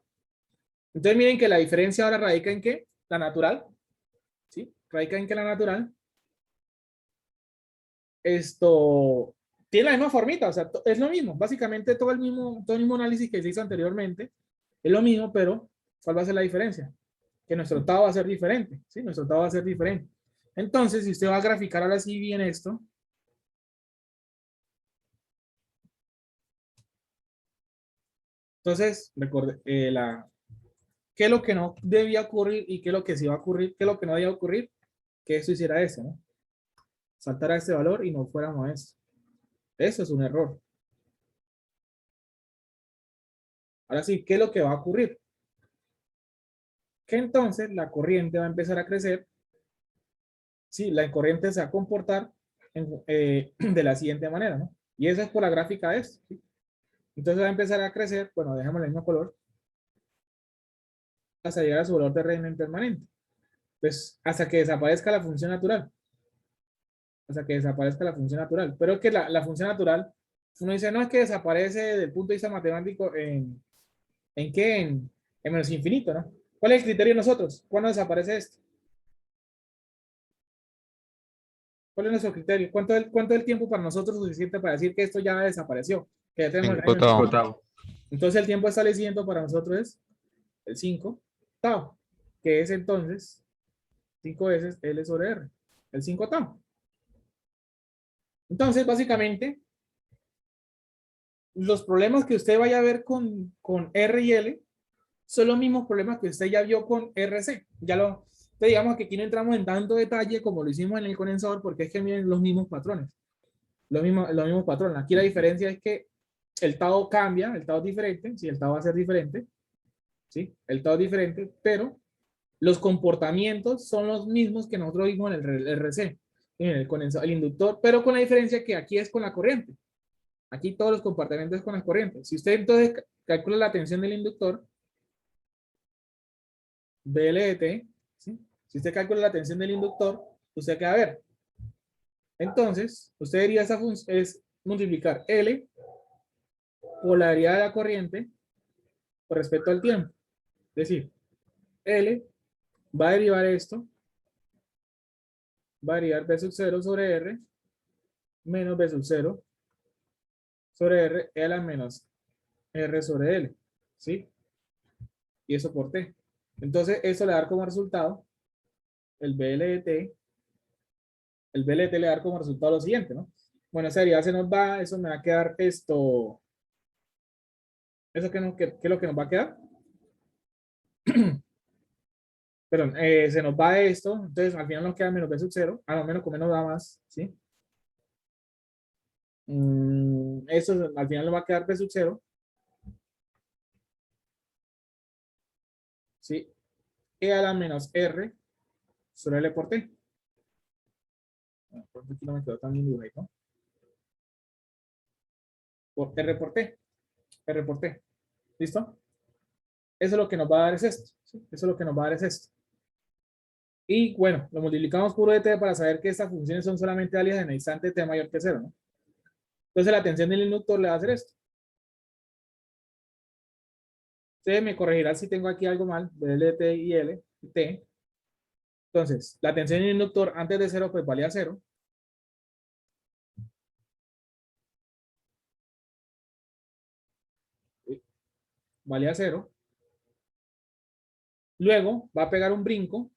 Entonces miren que la diferencia ahora radica en que la natural, ¿sí? Radica en que la natural, esto tiene la misma formita, o sea, es lo mismo. Básicamente todo el mismo análisis que se hizo anteriormente es lo mismo, pero ¿cuál va a ser la diferencia? Que nuestro tau va a ser diferente, ¿sí? Nuestro tau va a ser diferente. Entonces, si usted va a graficar ahora sí bien esto, entonces, recuerde, qué es lo que no debía ocurrir y qué es lo que sí va a ocurrir, qué es lo que no debía ocurrir, que esto hiciera eso, ¿no? Saltara este valor y no fuéramos a esto. Eso es un error. Ahora sí, ¿qué es lo que va a ocurrir? Que entonces la corriente va a empezar a crecer. Sí, la corriente se va a comportar de la siguiente manera, ¿no? Y eso es por la gráfica de esto, ¿sí? Entonces va a empezar a crecer, bueno, dejemos el mismo color, hasta llegar a su valor de régimen permanente. Pues hasta que desaparezca la función natural. Hasta que desaparezca la función natural. Pero es que la función natural, uno dice, no es que desaparece desde el punto de vista matemático ¿en qué? En menos infinito, ¿no? ¿Cuál es el criterio de nosotros? ¿Cuándo desaparece esto? ¿Cuál es nuestro criterio? ¿Cuánto es el tiempo para nosotros suficiente para decir que esto ya desapareció? Que ya tenemos el 5 régimen tau. permanente? Tau. Entonces el tiempo establecido para nosotros es el 5 tau, que es entonces 5 veces L sobre R, el 5 tau. Entonces, básicamente, los problemas que usted vaya a ver con R y L son los mismos problemas que usted ya vio con RC. Digamos que aquí no entramos en tanto detalle como lo hicimos en el condensador, porque es que miren los mismos patrones. Los mismos patrones. Aquí la diferencia es que el tau cambia, el tau es diferente, sí, el tau va a ser diferente, ¿sí? El tau es diferente, pero los comportamientos son los mismos que nosotros vimos en el RC, en el condensador, el inductor, pero con la diferencia que aquí es con la corriente. Aquí todos los comportamientos es con la corriente. Si usted entonces calcula la tensión del inductor, BL de T, ¿sí? Si usted calcula la tensión del inductor, usted queda a ver. Entonces, usted diría esa función es multiplicar L por la variedad de la corriente con respecto al tiempo. Es decir, L va a derivar esto, va a derivar B sub 0 sobre R menos B sub 0 sobre R, E a la menos R sobre L, ¿sí? Y eso por T. Entonces, eso le da como resultado el BLT. El BLT le da como resultado lo siguiente, ¿no? Bueno, esa derivada se nos va, eso me va a quedar esto. ¿Eso qué es lo que nos va a quedar? Perdón, se nos va esto, entonces al final nos queda menos B sub 0, a lo menos con menos da más, ¿sí? Eso al final nos va a quedar B sub 0, ¿sí? E a la menos R sobre L por T. Por aquí no me quedó tan bien dibujado, ¿no? Por R por T, R por T, ¿listo? Eso es lo que nos va a dar es esto, ¿sí? Eso es lo que nos va a dar es esto. Y bueno, lo multiplicamos por t para saber que estas funciones son solamente válidas en el instante t mayor que 0, ¿no? Entonces la tensión del inductor le va a hacer esto. Ustedes me corregirán si tengo aquí algo mal, T y L, T. Entonces, la tensión del inductor antes de 0 pues valía 0. Valía 0. Luego va a pegar un brinco.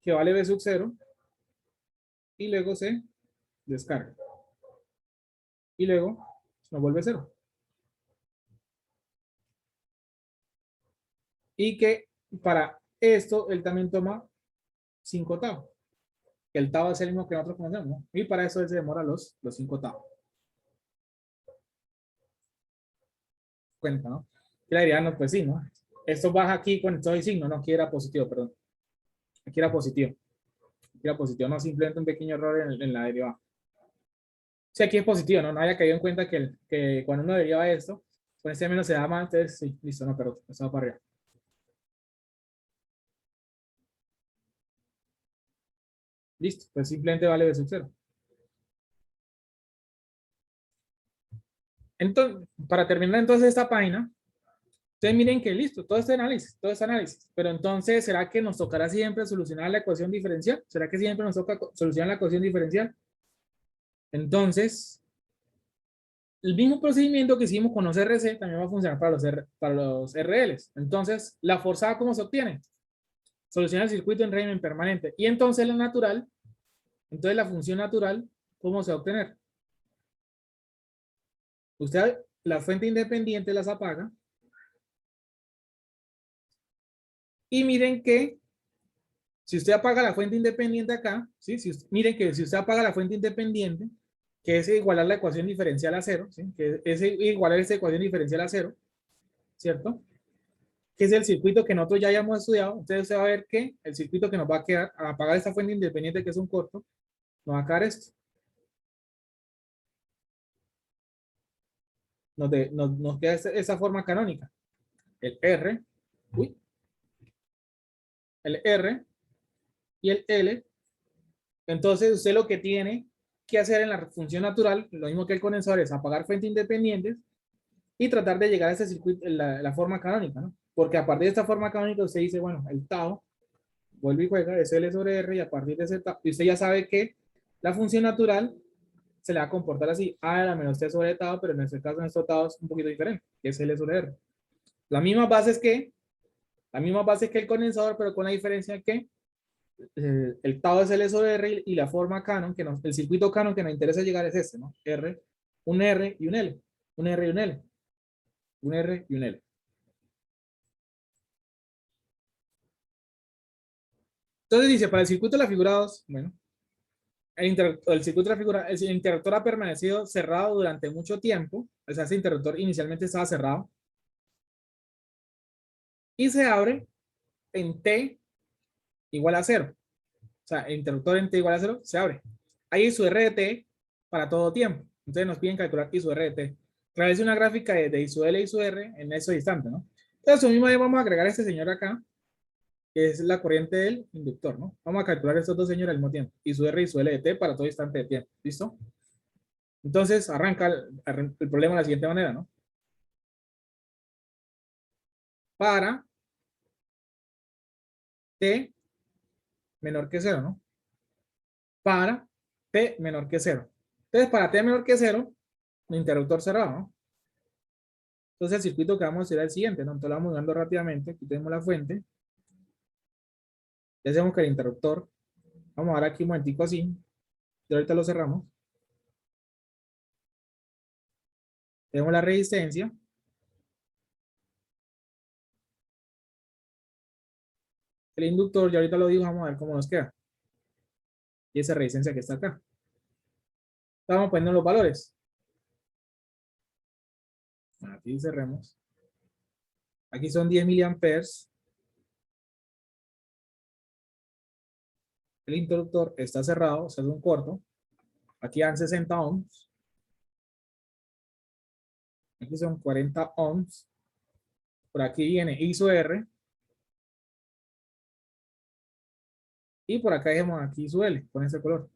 Que vale B sub 0. y luego se descarga. Y luego nos vuelve 0. Y que para esto él también toma 5 tau. El tau es el mismo que nosotros conocemos, ¿no? Y para eso él se demora los 5 tau. Cuenta, ¿no? Y la diría, no, pues sí, ¿no? Esto baja aquí con esto de signo, no, aquí era positivo, perdón. Aquí era positivo. Aquí era positivo, no, simplemente un pequeño error en la derivada. Sí, aquí es positivo, ¿no? No haya caído en cuenta que cuando uno deriva esto, con este menos se da más, entonces sí, listo, no, perdón, eso va para arriba. Listo, pues simplemente vale b sub 0. Entonces, para terminar entonces esta página, ustedes miren que listo, todo este análisis, pero entonces, ¿será que nos tocará siempre solucionar la ecuación diferencial? ¿Será que siempre nos toca solucionar la ecuación diferencial? Entonces, el mismo procedimiento que hicimos con los RC también va a funcionar para los RLs. Entonces, ¿la forzada cómo se obtiene? Soluciona el circuito en régimen permanente. Y entonces la natural, entonces la función natural, ¿cómo se va a obtener? Usted la fuente independiente las apaga. Y miren que si usted apaga la fuente independiente acá, ¿sí? Miren que si usted apaga la fuente independiente, que es igualar la ecuación diferencial a 0, ¿sí? Que es igualar esta ecuación diferencial a 0, ¿cierto? Que es el circuito que nosotros ya hayamos estudiado. Entonces usted va a ver que el circuito que nos va a quedar, a apagar esta fuente independiente, que es un corto, nos va a quedar esto. Nos queda esa forma canónica. El R, el R y el L. Entonces usted lo que tiene que hacer en la función natural, lo mismo que el condensador, es apagar fuentes independientes y tratar de llegar a ese circuito, la forma canónica, ¿no? Porque a partir de esta forma canónica usted dice, bueno, el tau vuelve y juega, es L sobre R, y a partir de ese tau, y usted ya sabe que la función natural se le va a comportar así, A a la menos T sobre tau, pero en este caso nuestro tau es un poquito diferente, que es L sobre R. La misma base que el condensador, pero con la diferencia que el tau es L sobre R y la forma canon, el circuito canon que nos interesa llegar es este, ¿no? R, un R y un L, un R y un L, un R y un L. Entonces dice, para el circuito de la figura 2, bueno, el circuito de la figura, el interruptor ha permanecido cerrado durante mucho tiempo, o sea, ese interruptor inicialmente estaba cerrado, y se abre en T igual a 0. O sea, el interruptor en T igual a 0 se abre. Hay I sub R de T para todo tiempo. Entonces nos piden calcular I sub R de T. Realice una gráfica de I sub L y I sub R en ese instante, ¿no? Entonces, lo mismo vamos a agregar a este señor acá, que es la corriente del inductor, ¿no? Vamos a calcular estos dos señores al mismo tiempo. I sub R y I sub L de T para todo instante de tiempo. ¿Listo? Entonces, arranca el problema de la siguiente manera, ¿no? Para T menor que 0, ¿no? Para T menor que 0. Entonces, para T menor que 0, el interruptor cerrado, ¿no? Entonces, el circuito que vamos a hacer es el siguiente, ¿no? Entonces, lo vamos dando rápidamente. Aquí tenemos la fuente. Ya sabemos que el interruptor, vamos a dar aquí un momentico así, y ahorita lo cerramos. Tenemos la resistencia. El inductor, ya ahorita lo digo, vamos a ver cómo nos queda. Y esa resistencia que está acá. Estamos poniendo los valores. Aquí cerremos. Aquí son 10 miliamperes. El interruptor está cerrado, o sea, es un corto. Aquí dan 60 ohms. Aquí son 40 ohms. Por aquí viene I sub R. Y por acá dejemos aquí I sub L, con ese color.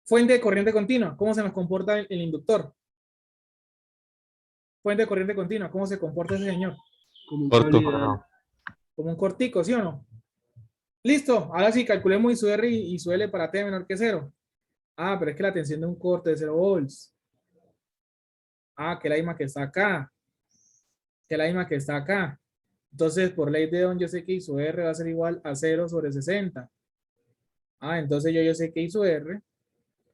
Fuente de corriente continua. ¿Cómo se nos comporta el inductor? Fuente de corriente continua. ¿Cómo se comporta ese señor? Como un Corto. cable ideal. Como un cortico, ¿sí o no? Listo. Ahora sí, calculemos I sub R y I sub L para T menor que 0. Ah, pero es que la tensión de un corte de 0 volts. Ah, que la misma que está acá. Que la misma que está acá. Entonces, por ley de Ohm, yo sé que I sub R va a ser igual a 0 sobre 60. Entonces yo sé que I sub R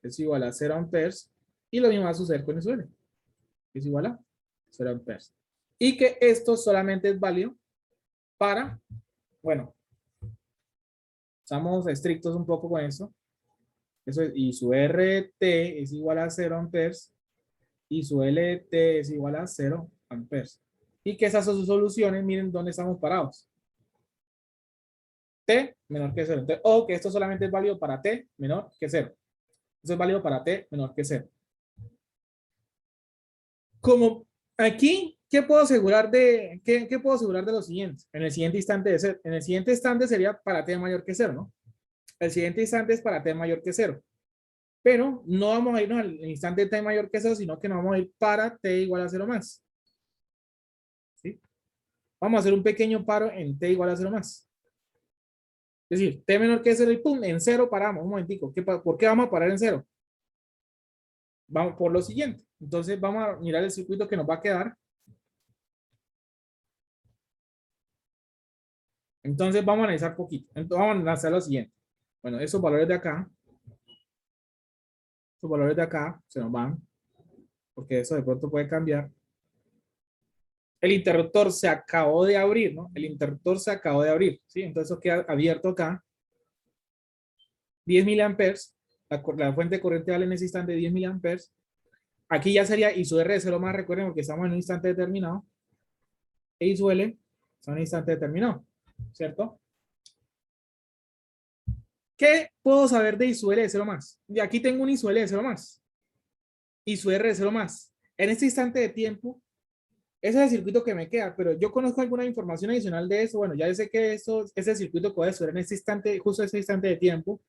es igual a 0 amperes y lo mismo va a suceder con I sub L. Es igual a 0 amperes. Y que esto solamente es válido para, bueno, estamos estrictos un poco con eso. Eso es, I sub RT es igual a 0 amperes y su LT es igual a 0 amperes. Y que esas son sus soluciones, miren dónde estamos parados. T menor que 0. Entonces, o que esto solamente es válido para T menor que 0. Eso es válido para T menor que 0. Como aquí, ¿qué puedo asegurar de, qué puedo asegurar de lo siguiente? En el siguiente instante de 0. En el siguiente instante sería para T mayor que 0, ¿no? El siguiente instante es para T mayor que 0. Pero no vamos a irnos al instante T mayor que 0, sino que nos vamos a ir para T igual a 0 más. ¿Sí? Vamos a hacer un pequeño paro en T igual a 0 más. Es decir, T menor que 0 y pum, en 0 paramos. Un momentico. ¿Por qué vamos a parar en 0? Vamos por lo siguiente. Entonces vamos a mirar el circuito que nos va a quedar. Entonces vamos a analizar poquito. Entonces vamos a analizar lo siguiente. Bueno, esos valores de acá se nos van, porque eso de pronto puede cambiar. El interruptor se acabó de abrir, ¿no? El interruptor se acabó de abrir, ¿sí? Entonces eso queda abierto acá. 10 miliamperes. La fuente de corriente vale en ese instante 10 miliamperes. Aquí ya sería I sub R de 0 más, recuerden, porque estamos en un instante determinado. E I sub L está en un instante determinado, ¿cierto? ¿Qué puedo saber de I sub L de 0 más? Y aquí tengo un I sub L de 0 más. I sub R de 0 más. En este instante de tiempo, ese es el circuito que me queda, pero yo conozco alguna información adicional de eso. Bueno, ya sé que eso es el circuito que voy a estudiar en este instante, justo ese instante de tiempo.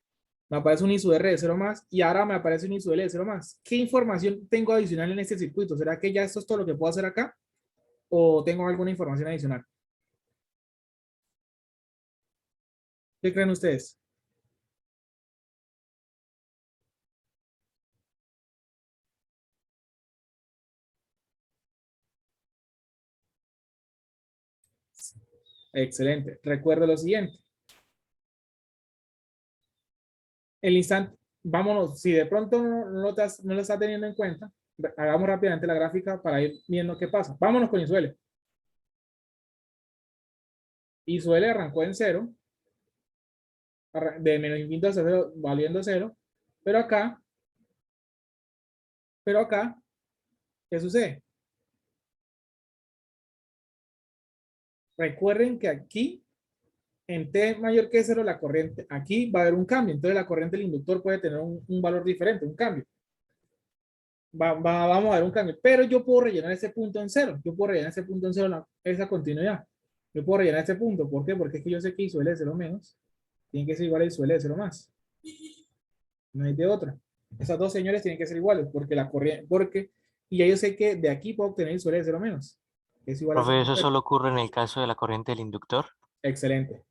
Me aparece un I sub R de 0 más y ahora me aparece un I sub L de 0 más. ¿Qué información tengo adicional en este circuito? ¿Será que ya esto es todo lo que puedo hacer acá? ¿O tengo alguna información adicional? ¿Qué creen ustedes? Excelente. Recuerda lo siguiente. El instante, vámonos, si de pronto no lo está teniendo en cuenta, hagamos rápidamente la gráfica para ir viendo qué pasa. Vámonos con I sub L. I sub L arrancó en 0, de menos infinito a 0, valiendo 0, pero acá, ¿qué sucede? Recuerden que aquí, en T mayor que 0, la corriente, aquí va a haber un cambio, entonces la corriente del inductor puede tener un valor diferente, un cambio. Vamos a ver un cambio, pero yo puedo rellenar ese punto en 0, yo puedo rellenar ese punto en 0, esa continuidad. Yo puedo rellenar este punto, ¿por qué? Porque es que yo sé que I sub L de 0 menos tiene que ser igual a I sub L de 0 más. No hay de otra. Esas dos señores tienen que ser iguales, porque la corriente, y ya yo sé que de aquí puedo obtener I sub L de 0 menos. Que es igual a 0. Profe, ¿eso solo ocurre en el caso de la corriente del inductor? Excelente.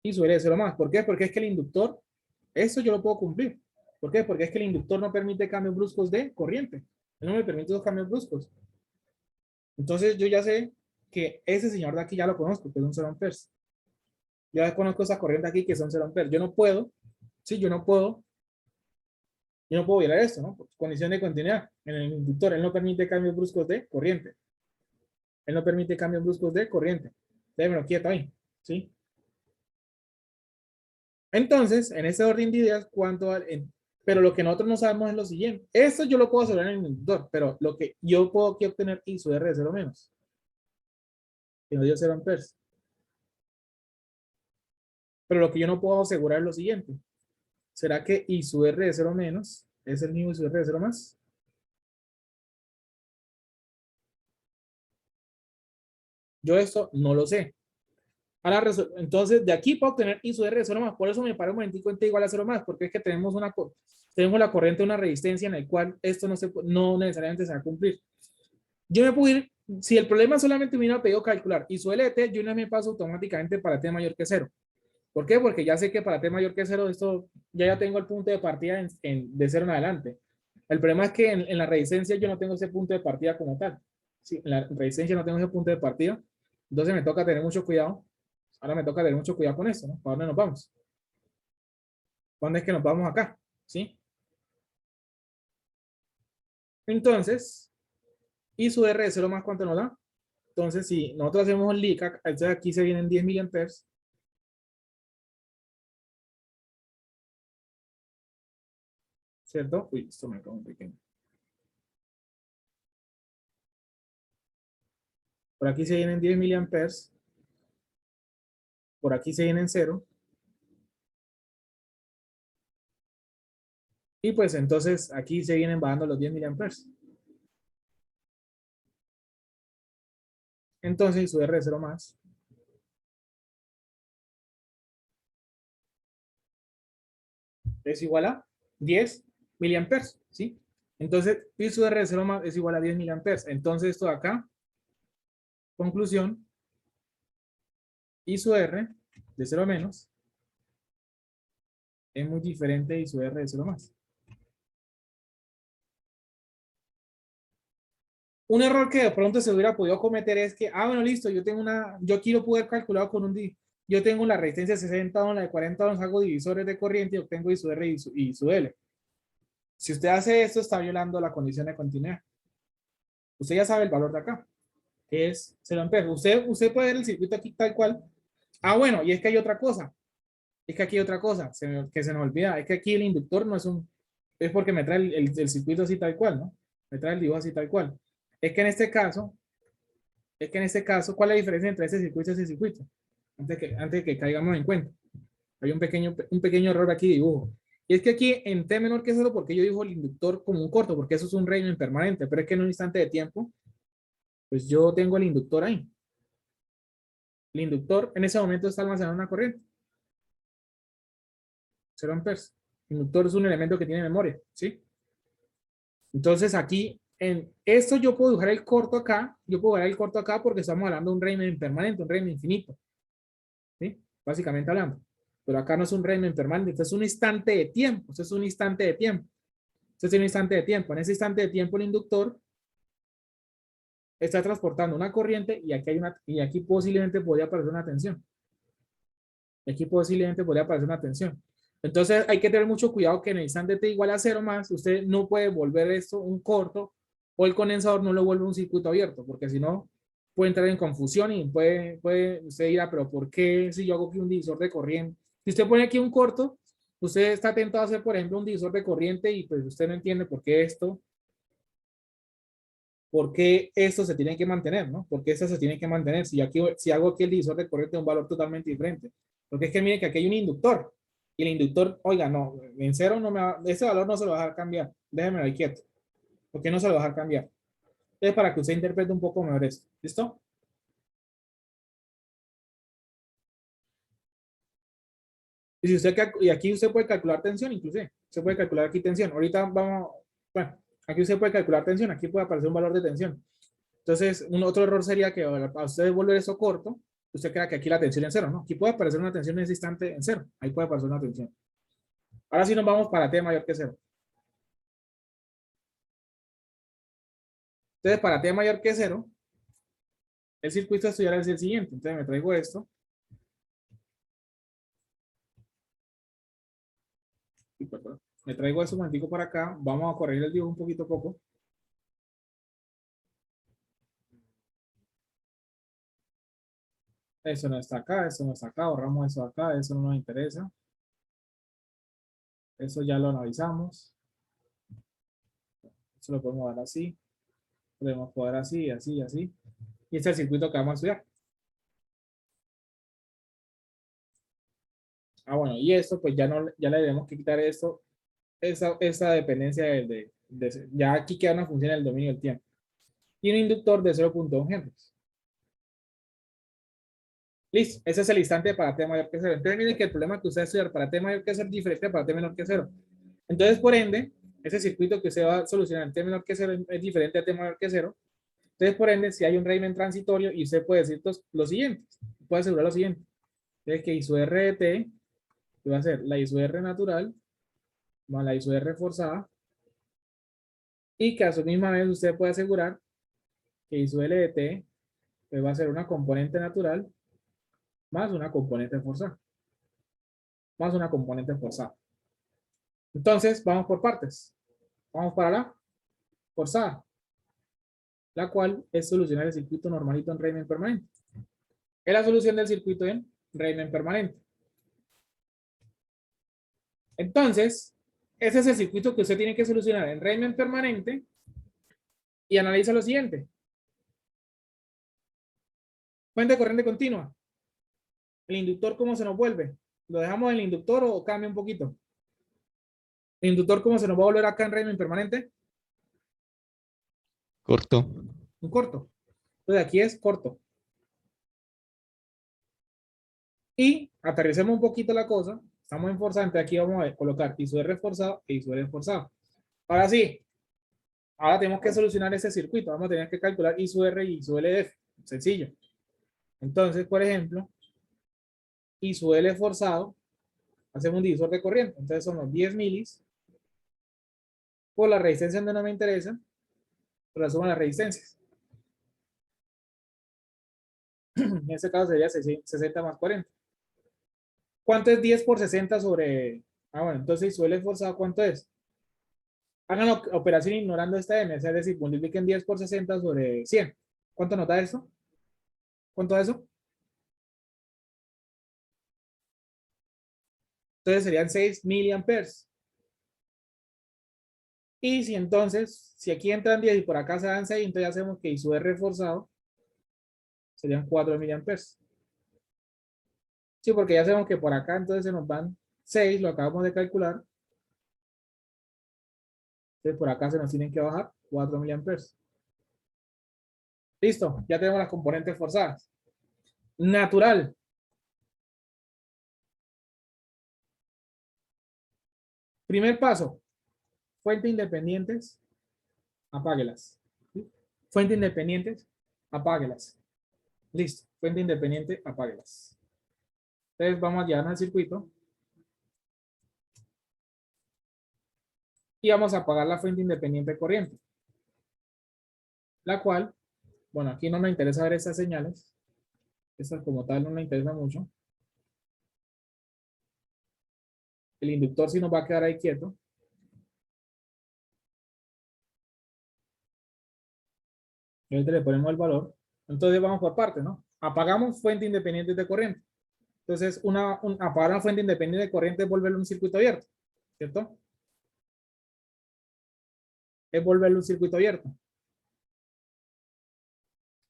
Y sub L de 0 más. ¿Por qué? Porque es que el inductor, eso yo lo puedo cumplir. ¿Por qué? Porque es que el inductor no permite cambios bruscos de corriente. Él no me permite los cambios bruscos. Entonces yo ya sé que ese señor de aquí ya lo conozco, que es un 0 amperes. Ya conozco esa corriente aquí que son 0 amperes. Yo no puedo, sí, yo no puedo violar esto, ¿no? Por condición de continuidad. En el inductor, él no permite cambios bruscos de corriente. Él no permite cambios bruscos de corriente. Déjemelo quieto ahí, ¿sí? Entonces, en ese orden de ideas, pero lo que nosotros no sabemos es lo siguiente. Esto yo lo puedo asegurar en el inductor, pero lo que yo puedo aquí obtener I sub R de 0 menos. Que no dio 0 amperes. Pero lo que yo no puedo asegurar es lo siguiente. ¿Será que I sub R de 0 menos es el mismo I sub R de 0 más? Yo esto no lo sé. Ahora, entonces, de aquí puedo obtener I sub R de 0 más. Por eso me paro un momentico en T igual a 0 más, porque es que tenemos la corriente de una resistencia en el cual esto no necesariamente se va a cumplir. Yo me puedo ir, si el problema solamente me hubiera pedido calcular I sub L de T, yo no me paso automáticamente para T mayor que 0. ¿Por qué? Porque ya sé que para T mayor que 0, esto ya tengo el punto de partida de 0 en adelante. El problema es que en la resistencia yo no tengo ese punto de partida como tal. Sí, en la resistencia no tengo ese punto de partida. Entonces me toca tener mucho cuidado. Ahora me toca tener mucho cuidado con esto, ¿no? ¿Para dónde nos vamos? ¿Dónde es que nos vamos acá? ¿Sí? Entonces, I sub R de 0 más, ¿cuánto nos da? Entonces, si nosotros hacemos un LICA, entonces aquí se vienen 10 miliamperes. ¿Cierto? Uy, esto me quedó muy pequeño. Por aquí se vienen 10 miliamperes. Por aquí se vienen 0. Y pues entonces aquí se vienen bajando los 10 miliamperes. Entonces, I sub R de 0 más es igual a 10 miliamperes, ¿sí? Entonces, I sub R de 0 más es igual a 10 miliamperes. Entonces, esto de acá, conclusión, I sub R de 0 menos es muy diferente de I sub R de 0 más. Un error que de pronto se hubiera podido cometer es que, bueno, listo, yo quiero poder calcular con yo tengo la resistencia de 60 ohms, la de 40 ohms, hago divisores de corriente y obtengo I sub R y sub L. Si usted hace esto, está violando la condición de continuidad. Usted ya sabe el valor de acá, que es 0 amperes. Usted puede ver el circuito aquí tal cual. Bueno, y es que hay otra cosa. Es que aquí hay otra cosa que se nos olvida. Es que aquí el inductor no es es porque me trae el circuito así tal cual, ¿no? Me trae el dibujo así tal cual. Es que en este caso, ¿cuál es la diferencia entre ese circuito y ese circuito? Antes de que caigamos en cuenta. Hay un pequeño error aquí de dibujo. Y es que aquí en T menor que 0, porque yo dibujo el inductor como un corto, porque eso es un régimen permanente, pero es que en un instante de tiempo, pues yo tengo el inductor ahí. El inductor en ese momento está almacenando una corriente. 0 amperes. El inductor es un elemento que tiene memoria, ¿sí? Entonces aquí, en esto yo puedo dibujar el corto acá, porque estamos hablando de un régimen permanente, un régimen infinito, ¿sí? Básicamente hablando. Pero acá no es un régimen permanente, esto es un instante de tiempo, esto es un instante de tiempo. Esto es un instante de tiempo. En ese instante de tiempo el inductor está transportando una corriente y aquí posiblemente podría aparecer una tensión. Aquí posiblemente podría aparecer una tensión. Entonces hay que tener mucho cuidado que en el instante t igual a 0 más, usted no puede volver esto un corto o el condensador no lo vuelve un circuito abierto, porque si no puede entrar en confusión y usted dirá, pero ¿por qué si yo hago aquí un divisor de corriente? Si usted pone aquí un corto, usted está tentado a hacer, por ejemplo, un divisor de corriente y pues usted no entiende por qué esto se tiene que mantener, ¿no? Porque esto se tiene que mantener. Si hago aquí el divisor de corriente de un valor totalmente diferente. Porque es que miren que aquí hay un inductor. Y el inductor, oiga, no, en 0 no ese valor no se lo va a dejar cambiar. Déjemelo ahí quieto. Porque no se lo va a dejar cambiar. Es para que usted interprete un poco mejor esto. ¿Listo? Y aquí usted puede calcular tensión, inclusive. Se puede calcular aquí tensión. Ahorita bueno, aquí usted puede calcular tensión. Aquí puede aparecer un valor de tensión. Entonces, otro error sería que a usted volver eso corto, usted crea que aquí la tensión es 0, ¿no? Aquí puede aparecer una tensión en ese instante en 0. Ahí puede aparecer una tensión. Ahora sí nos vamos para T mayor que 0. Entonces, para T mayor que 0, el circuito a estudiar es el siguiente. Entonces, me traigo esto. Me traigo eso un momentico para acá. Vamos a corregir el dibujo un poquito poco. Eso no está acá, eso no está acá. Borramos eso acá, eso no nos interesa. Eso ya lo analizamos. Eso lo podemos dar así. Podemos poder así, así, así. Y este es el circuito que vamos a estudiar. Bueno, y esto, pues ya le debemos que quitar esto, esa dependencia ya aquí queda una función del dominio del tiempo. Y un inductor de 0.1 Henry. Listo, ese es el instante para T mayor que 0. Entonces miren que el problema que usted estudiar para T mayor que 0 es diferente para T menor que 0. Entonces, por ende, ese circuito que usted va a solucionar en T menor que 0 es diferente a T mayor que 0. Entonces, por ende, si hay un régimen transitorio, y usted puede decir lo siguiente, puede asegurar lo siguiente, es que I sub R de T va a ser la I sub R natural más la I sub R forzada, y que a su misma vez usted puede asegurar que I sub L de T pues va a ser una componente natural más una componente forzada. Más una componente forzada. Entonces, vamos por partes. Vamos para la forzada, la cual es solucionar el circuito normalito en régimen permanente. Es la solución del circuito en régimen permanente. Entonces, ese es el circuito que usted tiene que solucionar en régimen permanente y analiza lo siguiente. Fuente de corriente continua. El inductor, ¿cómo se nos vuelve? ¿Lo dejamos en el inductor o cambia un poquito? ¿El inductor cómo se nos va a volver acá en régimen permanente? Corto. Un corto. Entonces aquí es corto. Y aterricemos un poquito la cosa. Estamos en forzante. Aquí vamos a colocar ISO R forzado e ISO L forzado. Ahora sí. Ahora tenemos que solucionar ese circuito. Vamos a tener que calcular ISO R y ISO LF. Sencillo. Entonces, por ejemplo, ISO L forzado. Hacemos un divisor de corriente. Entonces son los 10 milis por la resistencia donde no me interesa. Por la suma de las resistencias. En este caso sería 60 más 40. ¿Cuánto es 10 por 60 sobre... Ah, bueno, entonces ISO L forzado, ¿cuánto es? Hagan la operación ignorando esta M, es decir, multipliquen 10 por 60 sobre 100. ¿Cuánto nos da eso? ¿Cuánto da eso? Entonces serían 6 miliamperes. Y si entonces, si aquí entran 10 y por acá se dan 6, entonces ya sabemos que ISO R forzado serían 4 miliamperes. Sí, porque ya sabemos que por acá entonces se nos van 6, lo acabamos de calcular. Entonces por acá se nos tienen que bajar 4 miliamperes. Listo, ya tenemos las componentes forzadas. Natural. Primer paso. Fuente independientes, apáguelas. ¿Sí? Fuente independientes, apáguelas. Listo. Fuente independiente, apáguelas. Entonces vamos a llevarnos al circuito. Y vamos a apagar la fuente independiente de corriente. La cual, bueno, aquí no me interesa ver estas señales. Estas como tal no me interesa mucho. El inductor sí nos va a quedar ahí quieto. Y ahorita le ponemos el valor. Entonces vamos por partes, ¿no? Apagamos fuente independiente de corriente. Entonces, apagar una fuente independiente de corriente es volverle un circuito abierto, ¿cierto? Es volverle un circuito abierto.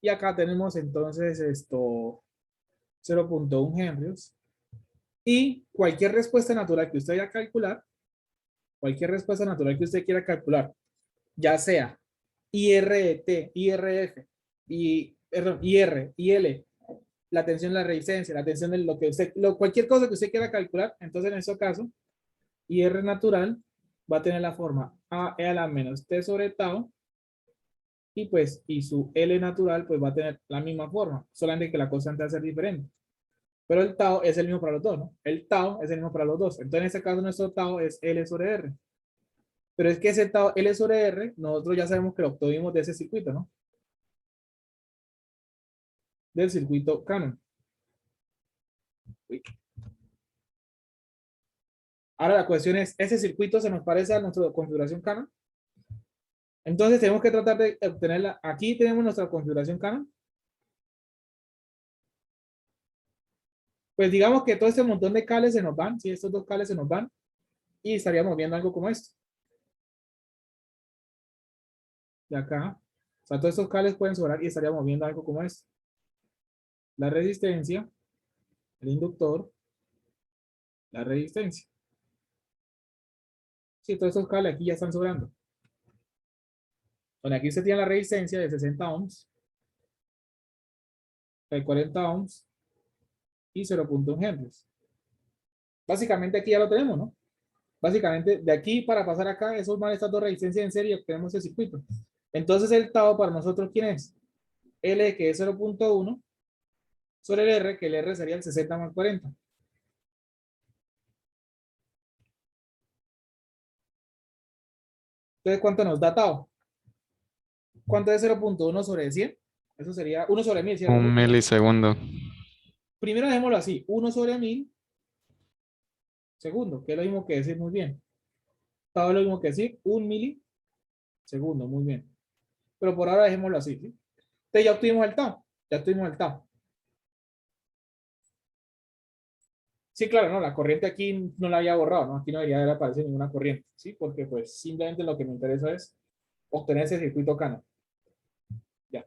Y acá tenemos entonces esto 0.1 henrios. Y cualquier respuesta natural que usted vaya a calcular, cualquier respuesta natural que usted quiera calcular, ya sea IRT, IRF, IR, IL, la tensión de la resistencia, la tensión de lo que usted, cualquier cosa que usted quiera calcular, entonces en ese caso, IR natural va a tener la forma AE a la menos T sobre tau, y pues, y su L natural, pues va a tener la misma forma, solamente que la constante va a ser diferente. Pero el tau es el mismo para los dos, ¿no? El tau es el mismo para los dos. Entonces, en este caso, nuestro tau es L sobre R. Pero es que ese tau L sobre R, nosotros ya sabemos que lo obtuvimos de ese circuito, ¿no? Del circuito Cannon. Uy. Ahora la cuestión es, ¿ese circuito se nos parece a nuestra configuración Cannon? Entonces tenemos que tratar de obtenerla. Aquí tenemos nuestra configuración Cannon. Pues digamos que todo este montón de cables se nos van, ¿sí? Estos dos cables se nos van y estaríamos viendo algo como esto. De acá. O sea, todos estos cables pueden sobrar y estaríamos viendo algo como esto. La resistencia, el inductor, la resistencia. Sí, todos estos cables aquí ya están sobrando. Bueno, aquí usted tiene la resistencia de 60 ohms, de 40 ohms y 0.1 henrios. Básicamente aquí ya lo tenemos, ¿no? Básicamente de aquí para pasar acá, esos van estas dos resistencias en serie y obtenemos el circuito. Entonces el tau para nosotros, ¿quién es? L, que es 0.1, sobre el R, que el R sería el 60 más 40. Entonces, ¿cuánto nos da tau? ¿Cuánto es 0.1 sobre 100? Eso sería 1 sobre 1000, ¿cierto? Un milisegundo. Primero dejémoslo así, 1 sobre 1000 segundos, que es lo mismo que decir muy bien. Tau es lo mismo que decir 1 milisegundo, muy bien. Pero por ahora dejémoslo así, ¿sí? Entonces ya obtuvimos el tau, ya obtuvimos el tau. Sí, claro, no, la corriente aquí no la había borrado, ¿no? Aquí no debería haber aparecido ninguna corriente, ¿sí? Porque pues simplemente lo que me interesa es obtener ese circuito Cannon. Ya.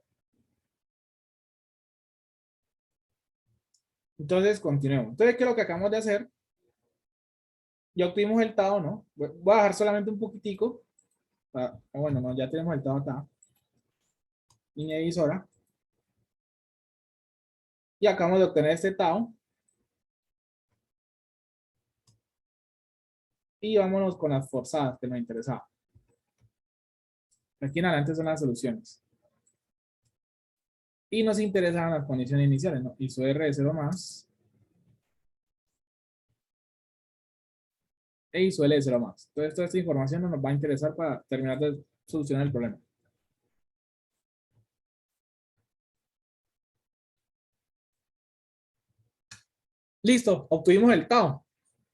Entonces, continuemos. Entonces, ¿qué es lo que acabamos de hacer? Ya obtuvimos el tau, ¿no? Voy a bajar solamente un poquitico. Bueno, no, ya tenemos el tau acá. Línea divisora. Y acabamos de obtener este tau. Y vámonos con las forzadas que nos interesaban. Aquí en adelante son las soluciones. Y nos interesan las condiciones iniciales, ¿no? ISO R de 0 más. E ISO L de 0 más. Entonces, toda esta información nos va a interesar para terminar de solucionar el problema. Listo, obtuvimos el tau.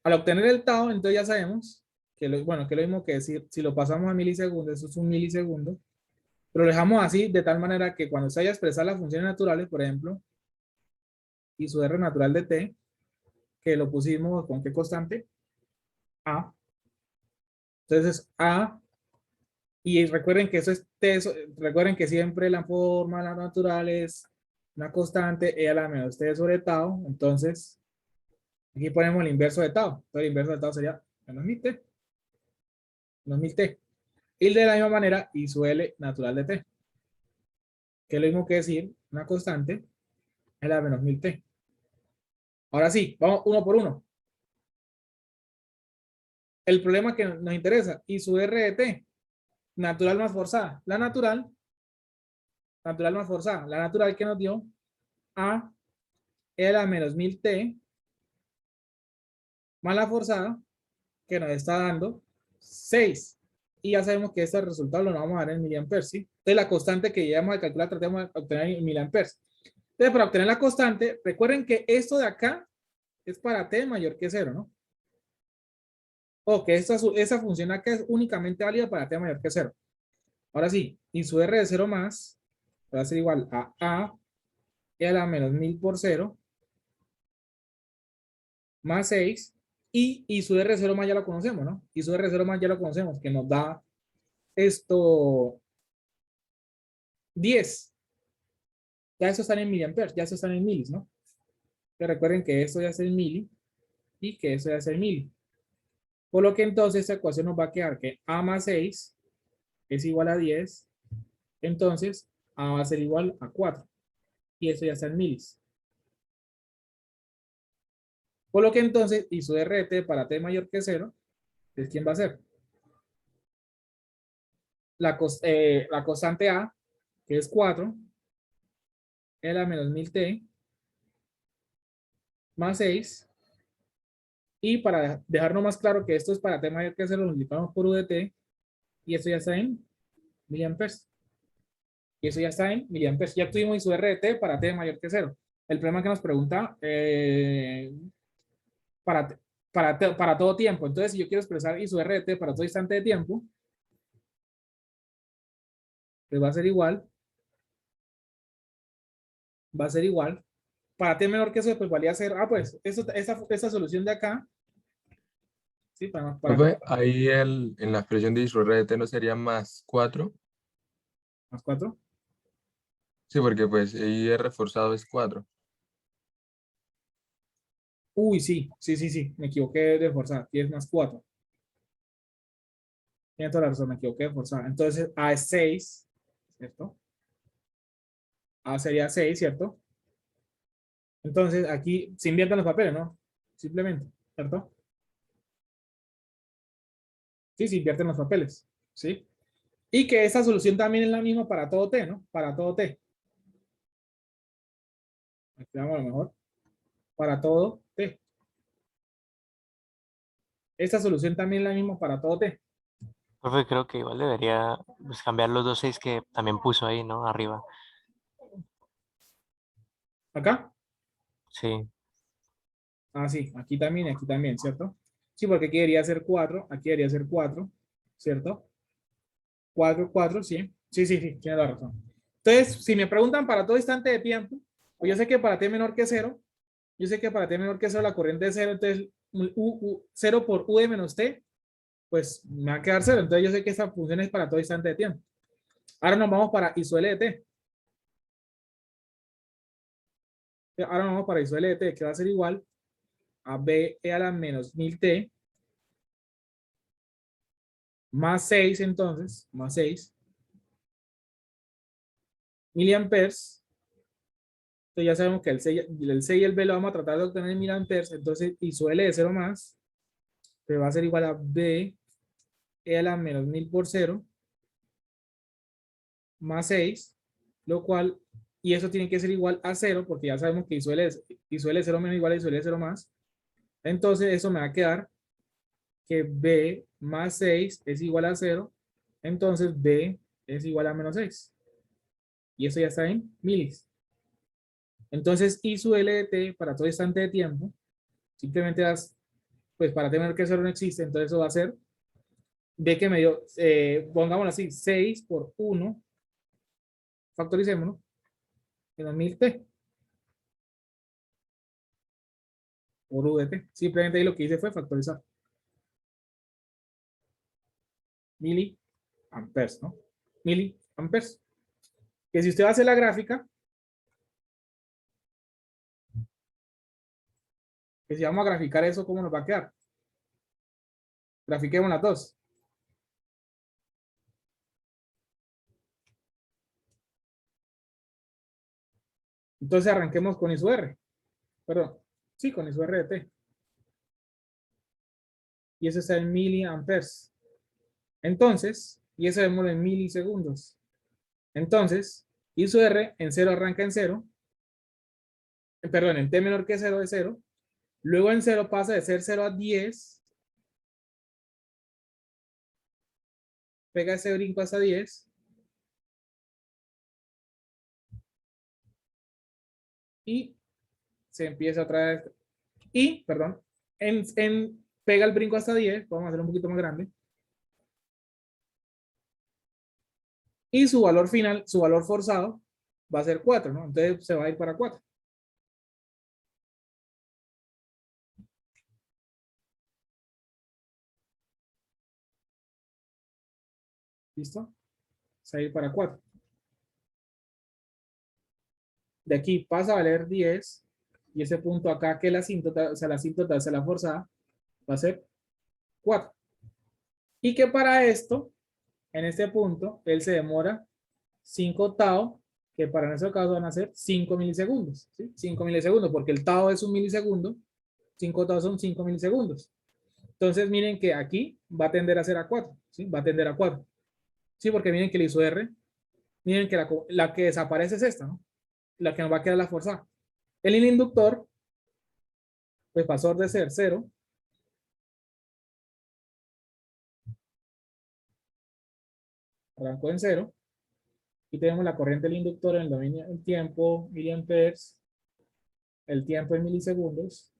Al obtener el tau, entonces ya sabemos que bueno, que es lo mismo que decir, si lo pasamos a milisegundos, eso es un milisegundo, pero lo dejamos así de tal manera que cuando se vaya a expresar las funciones naturales, por ejemplo, y su R natural de t, que lo pusimos con qué constante, a. Entonces a, y recuerden que eso es t, recuerden que siempre la forma la natural es una constante e a la menos t sobre tau. Entonces aquí ponemos el inverso de tau. Entonces el inverso de tau sería menos 1000t. Menos 1000t. Y de la misma manera, I su L natural de t. Que es lo mismo que decir una constante es la menos 1000t. Ahora sí, vamos uno por uno. El problema que nos interesa, I su R de t, natural más forzada. La natural más forzada. La natural que nos dio A es la menos 1000t más la forzada que nos está dando 6. Y ya sabemos que este resultado lo vamos a dar en miliamperes, ¿sí? Entonces la constante que llevamos a calcular tratemos de obtener en miliamperes. Entonces para obtener la constante, recuerden que esto de acá es para t mayor que 0, ¿no? O que esa función acá es únicamente válida para t mayor que 0. Ahora sí, y su r de 0 más va a ser igual a e a la menos 1000 por 0 más 6 y su r de 0 más ya lo conocemos, ¿no? Y su r de 0 más ya lo conocemos, que nos da esto 10. Ya eso están en miliamperes, ya eso están en milis, ¿no? Pero recuerden que esto ya es el mili y que eso ya es el mili. Por lo que entonces esta ecuación nos va a quedar que a más 6 es igual a 10. Entonces a va a ser igual a 4. Y eso ya está en milis. Por lo que entonces y su r de t para t mayor que 0, ¿es quién va a ser? La constante a, que es 4, es la menos 1000t más 6. Y para dejarnos más claro que esto es para t mayor que 0, lo multiplicamos por u de t. Y esto ya está en miliamperes. Y eso ya está en miliamperes. Ya tuvimos su R de t para t mayor que 0. El problema que nos pregunta para todo tiempo. Entonces, si yo quiero expresar I su R de t para todo instante de tiempo, pues va a ser igual. Va a ser igual. Para t menor que 0, pues valía ser, pues, esta solución de acá. Sí, Profe, ahí en la expresión de ISO R de t no sería más 4. más 4. Sí, porque pues I reforzado es 4. Uy, sí. Me equivoqué de forzar. Aquí es más 4. Tiene toda la razón, me equivoqué de forzar. Entonces, A es 6, ¿cierto? A sería 6, ¿cierto? Entonces, aquí se invierten los papeles, ¿no? Simplemente, ¿cierto? Sí, se invierten los papeles, ¿sí? Y que esta solución también es la misma para todo t, ¿no? Para todo t. Aquí vamos a lo mejor. Para todo t. Esta solución también es la misma para todo t. Profe, creo que igual debería pues, cambiar los dos 6 que también puso ahí, ¿no? Arriba. ¿Acá? Sí. Ah, sí, aquí también, ¿cierto? Sí, porque aquí debería ser 4, aquí debería ser 4. ¿cierto? 4, 4, sí. Sí, sí, sí, tiene la razón. Entonces, si me preguntan para todo instante de tiempo, pues yo sé que para t menor que 0, yo sé que para t menor que 0 la corriente es 0, entonces 0 por u de menos t, pues me va a quedar 0. Entonces yo sé que esa función es para todo instante de tiempo. Ahora nos vamos para I sub L de t. Ahora nos vamos para I sub L de t, que va a ser igual a b e a la menos 1000t más 6, entonces, más 6 miliamperes. Entonces ya sabemos que el C y el B lo vamos a tratar de obtener en miliamperes. Entonces I sub L de 0 más, que va a ser igual a B e a la menos 1000 por 0 más 6, lo cual, y eso tiene que ser igual a 0, porque ya sabemos que I sub L de 0 menos igual a I sub L de 0 más. Entonces eso me va a quedar que B más 6 es igual a 0. Entonces B es igual a menos 6. Y eso ya está en milis. Entonces I sub L de t para todo instante de tiempo, simplemente das, pues para tener que 0 no existe, entonces eso va a ser B que me dio, pongámoslo así, 6 por 1, factoricémoslo, menos 1000t por u de t. Simplemente ahí lo que hice fue factorizar. Miliamperes, ¿no? Miliamperes. Que si usted va a hacer la gráfica, que si vamos a graficar eso, ¿cómo nos va a quedar? Grafiquemos las dos. Entonces arranquemos con I sub R. Perdón, sí, con I sub R de t. Y eso está en miliamperes. Entonces, y eso vemos en milisegundos. Entonces, I sub R en 0 arranca en 0. Perdón, en t menor que 0 es 0. Luego en 0 pasa de ser 0 a 10. Pega ese brinco hasta 10. Y se empieza otra vez. Y, perdón, pega el brinco hasta 10. Vamos a hacerlo un poquito más grande. Y su valor final, su valor forzado, va a ser 4, ¿no? Entonces se va a ir para 4. ¿Listo? Se va a ir para 4. De aquí pasa a valer 10. Y ese punto acá, que es la asíntota, o sea, la asíntota, o sea, la forzada, va a ser 4. Y que para esto, en este punto, él se demora 5 tau, que para nuestro caso van a ser 5 milisegundos. ¿Sí? 5 milisegundos, porque el tau es un milisegundo. 5 tau son 5 milisegundos. Entonces, miren que aquí va a tender a ser a 4. ¿Sí? Va a tender a 4. Sí, porque miren que el ISO R, miren que la que desaparece es esta, ¿no? La que nos va a quedar la forzada. El inductor, pues pasó de ser 0 arrancó en 0. Y tenemos la corriente del inductor en el dominio del tiempo, miliamperes, el tiempo en milisegundos.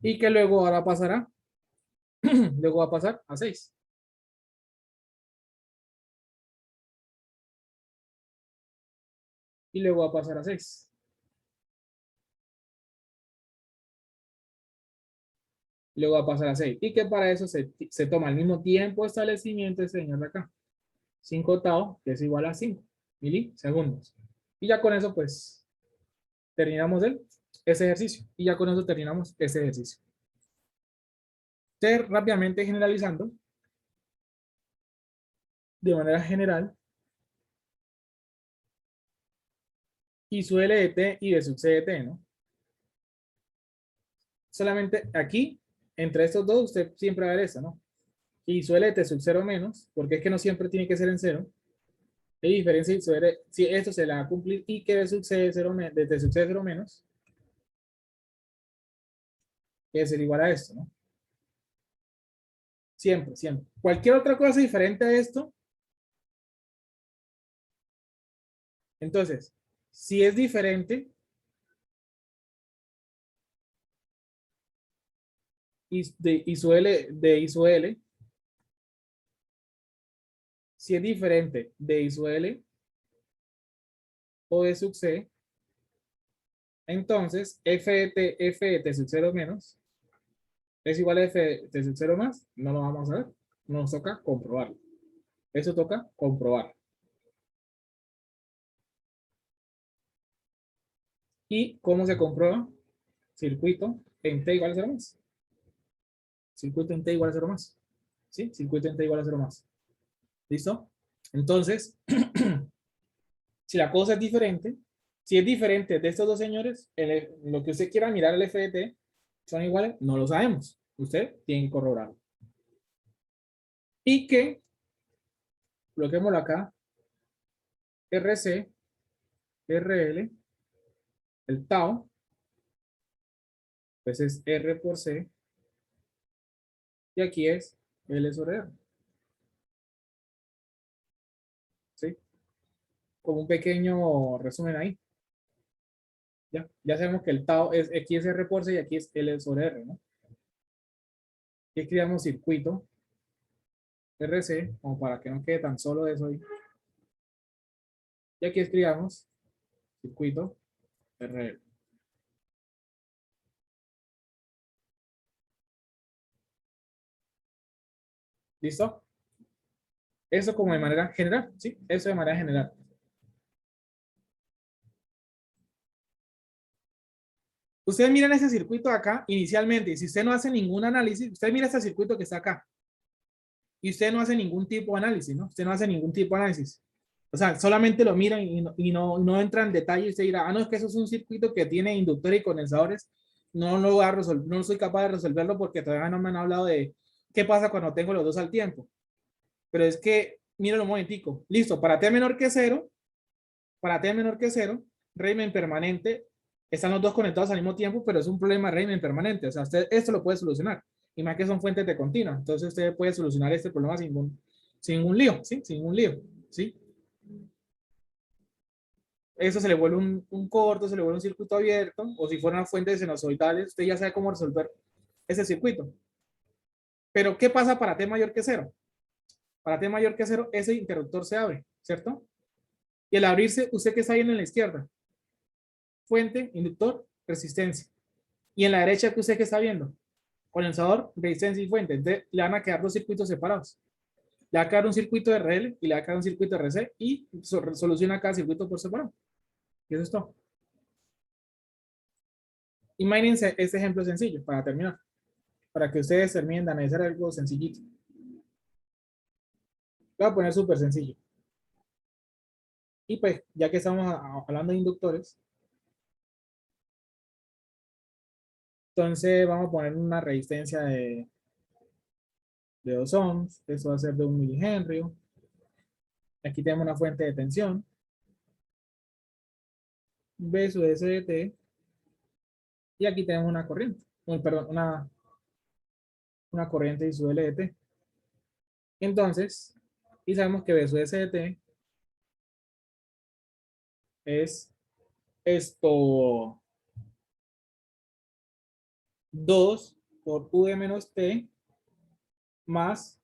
Y que luego ahora pasará, luego va a pasar a 6. Y luego va a pasar a 6. Luego va a pasar a 6. Y que para eso se toma el mismo tiempo de establecimiento, este señor de acá. 5 tau, que es igual a 5 milisegundos. Y ya con eso, pues, terminamos ese ejercicio. Y ya con eso terminamos ese ejercicio. Entonces, rápidamente generalizando, de manera general, I sub L de t y B sub C de t, ¿no? Solamente aquí, entre estos dos, usted siempre va a ver eso, ¿no? I sub L de t sub 0 menos, porque es que no siempre tiene que ser en 0. Hay diferencia I sub L, si esto se la va a cumplir y que B sub C de 0, de t sub C de 0 menos, que es igual a esto, ¿no? Siempre, siempre. Cualquier otra cosa diferente a esto, entonces, si es diferente, de I sub L, si es diferente de I sub L o de sub C, entonces f de t sub 0 menos es igual a f de t sub 0 más, no lo vamos a ver, nos toca comprobarlo. Eso toca comprobar. ¿Y cómo se comprueba? Circuito en t igual a 0 más. Circuito en t igual a 0 más. ¿Sí? Circuito en t igual a 0 más. ¿Listo? Entonces, si la cosa es diferente, si es diferente de estos dos señores, lo que usted quiera mirar el f de t, ¿son iguales? No lo sabemos. Usted tiene que corroborarlo. Y que, coloquémoslo acá, RC, RL, el tau, pues es R por C, y aquí es L sobre R. ¿Sí? Como un pequeño resumen ahí. Ya sabemos que el tau es, aquí es R por C y aquí es L sobre R, ¿no? Y escribamos circuito RC, como para que no quede tan solo eso ahí. Y aquí escribamos circuito RL. ¿Listo? Eso como de manera general, ¿sí? Eso de manera general. Ustedes miran ese circuito acá inicialmente, y si usted no hace ningún análisis, usted mira este circuito que está acá, y usted no hace ningún tipo de análisis, ¿no? Usted no hace ningún tipo de análisis. O sea, solamente lo miran y no entra en detalle y usted dirá, ah, no, es que eso es un circuito que tiene inductores y condensadores, no lo voy a resolver, no soy capaz de resolverlo porque todavía no me han hablado de qué pasa cuando tengo los dos al tiempo. Pero es que, míralo un momentico, listo, para t menor que 0, régimen permanente, están los dos conectados al mismo tiempo, pero es un problema de régimen permanente. O sea, usted esto lo puede solucionar. Y más que son fuentes de continua. Entonces usted puede solucionar este problema sin ningún lío, ¿sí? Sin ningún lío, ¿sí? Eso se le vuelve un corto, se le vuelve un circuito abierto, o si fueran fuentes sinusoidales, usted ya sabe cómo resolver ese circuito. Pero, ¿qué pasa para t mayor que 0? Para t mayor que 0, ese interruptor se abre, ¿cierto? Y al abrirse, ¿usted qué está viendo en la izquierda? Fuente, inductor, resistencia. Y en la derecha, ¿qué usted qué está viendo? Condensador, resistencia y fuente. Entonces, le van a quedar dos circuitos separados. Le va a quedar un circuito de RL y le va a quedar un circuito de RC y soluciona cada circuito por separado. Y eso es todo. Imagínense este ejemplo sencillo para terminar. Para que ustedes terminen de analizar algo sencillito. Lo voy a poner súper sencillo. Y pues, ya que estamos hablando de inductores, entonces vamos a poner una resistencia de 2 ohms. Eso va a ser de 1 milihenry. Aquí tenemos una fuente de tensión. V sub S de T. Y aquí tenemos una corriente. Perdón, una corriente I sub L de T. Entonces, y sabemos que V sub S de T es esto 2 por U de menos T más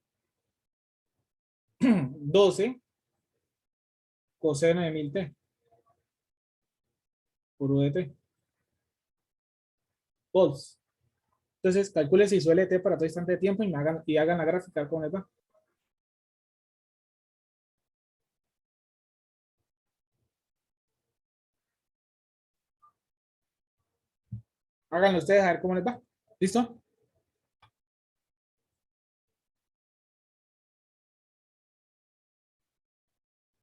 12 coseno de 1000T por U de T. Volts. Entonces, calcule si suele T para todo instante de tiempo y hagan la gráfica con el va. Háganlo ustedes a ver cómo les va. ¿Listo?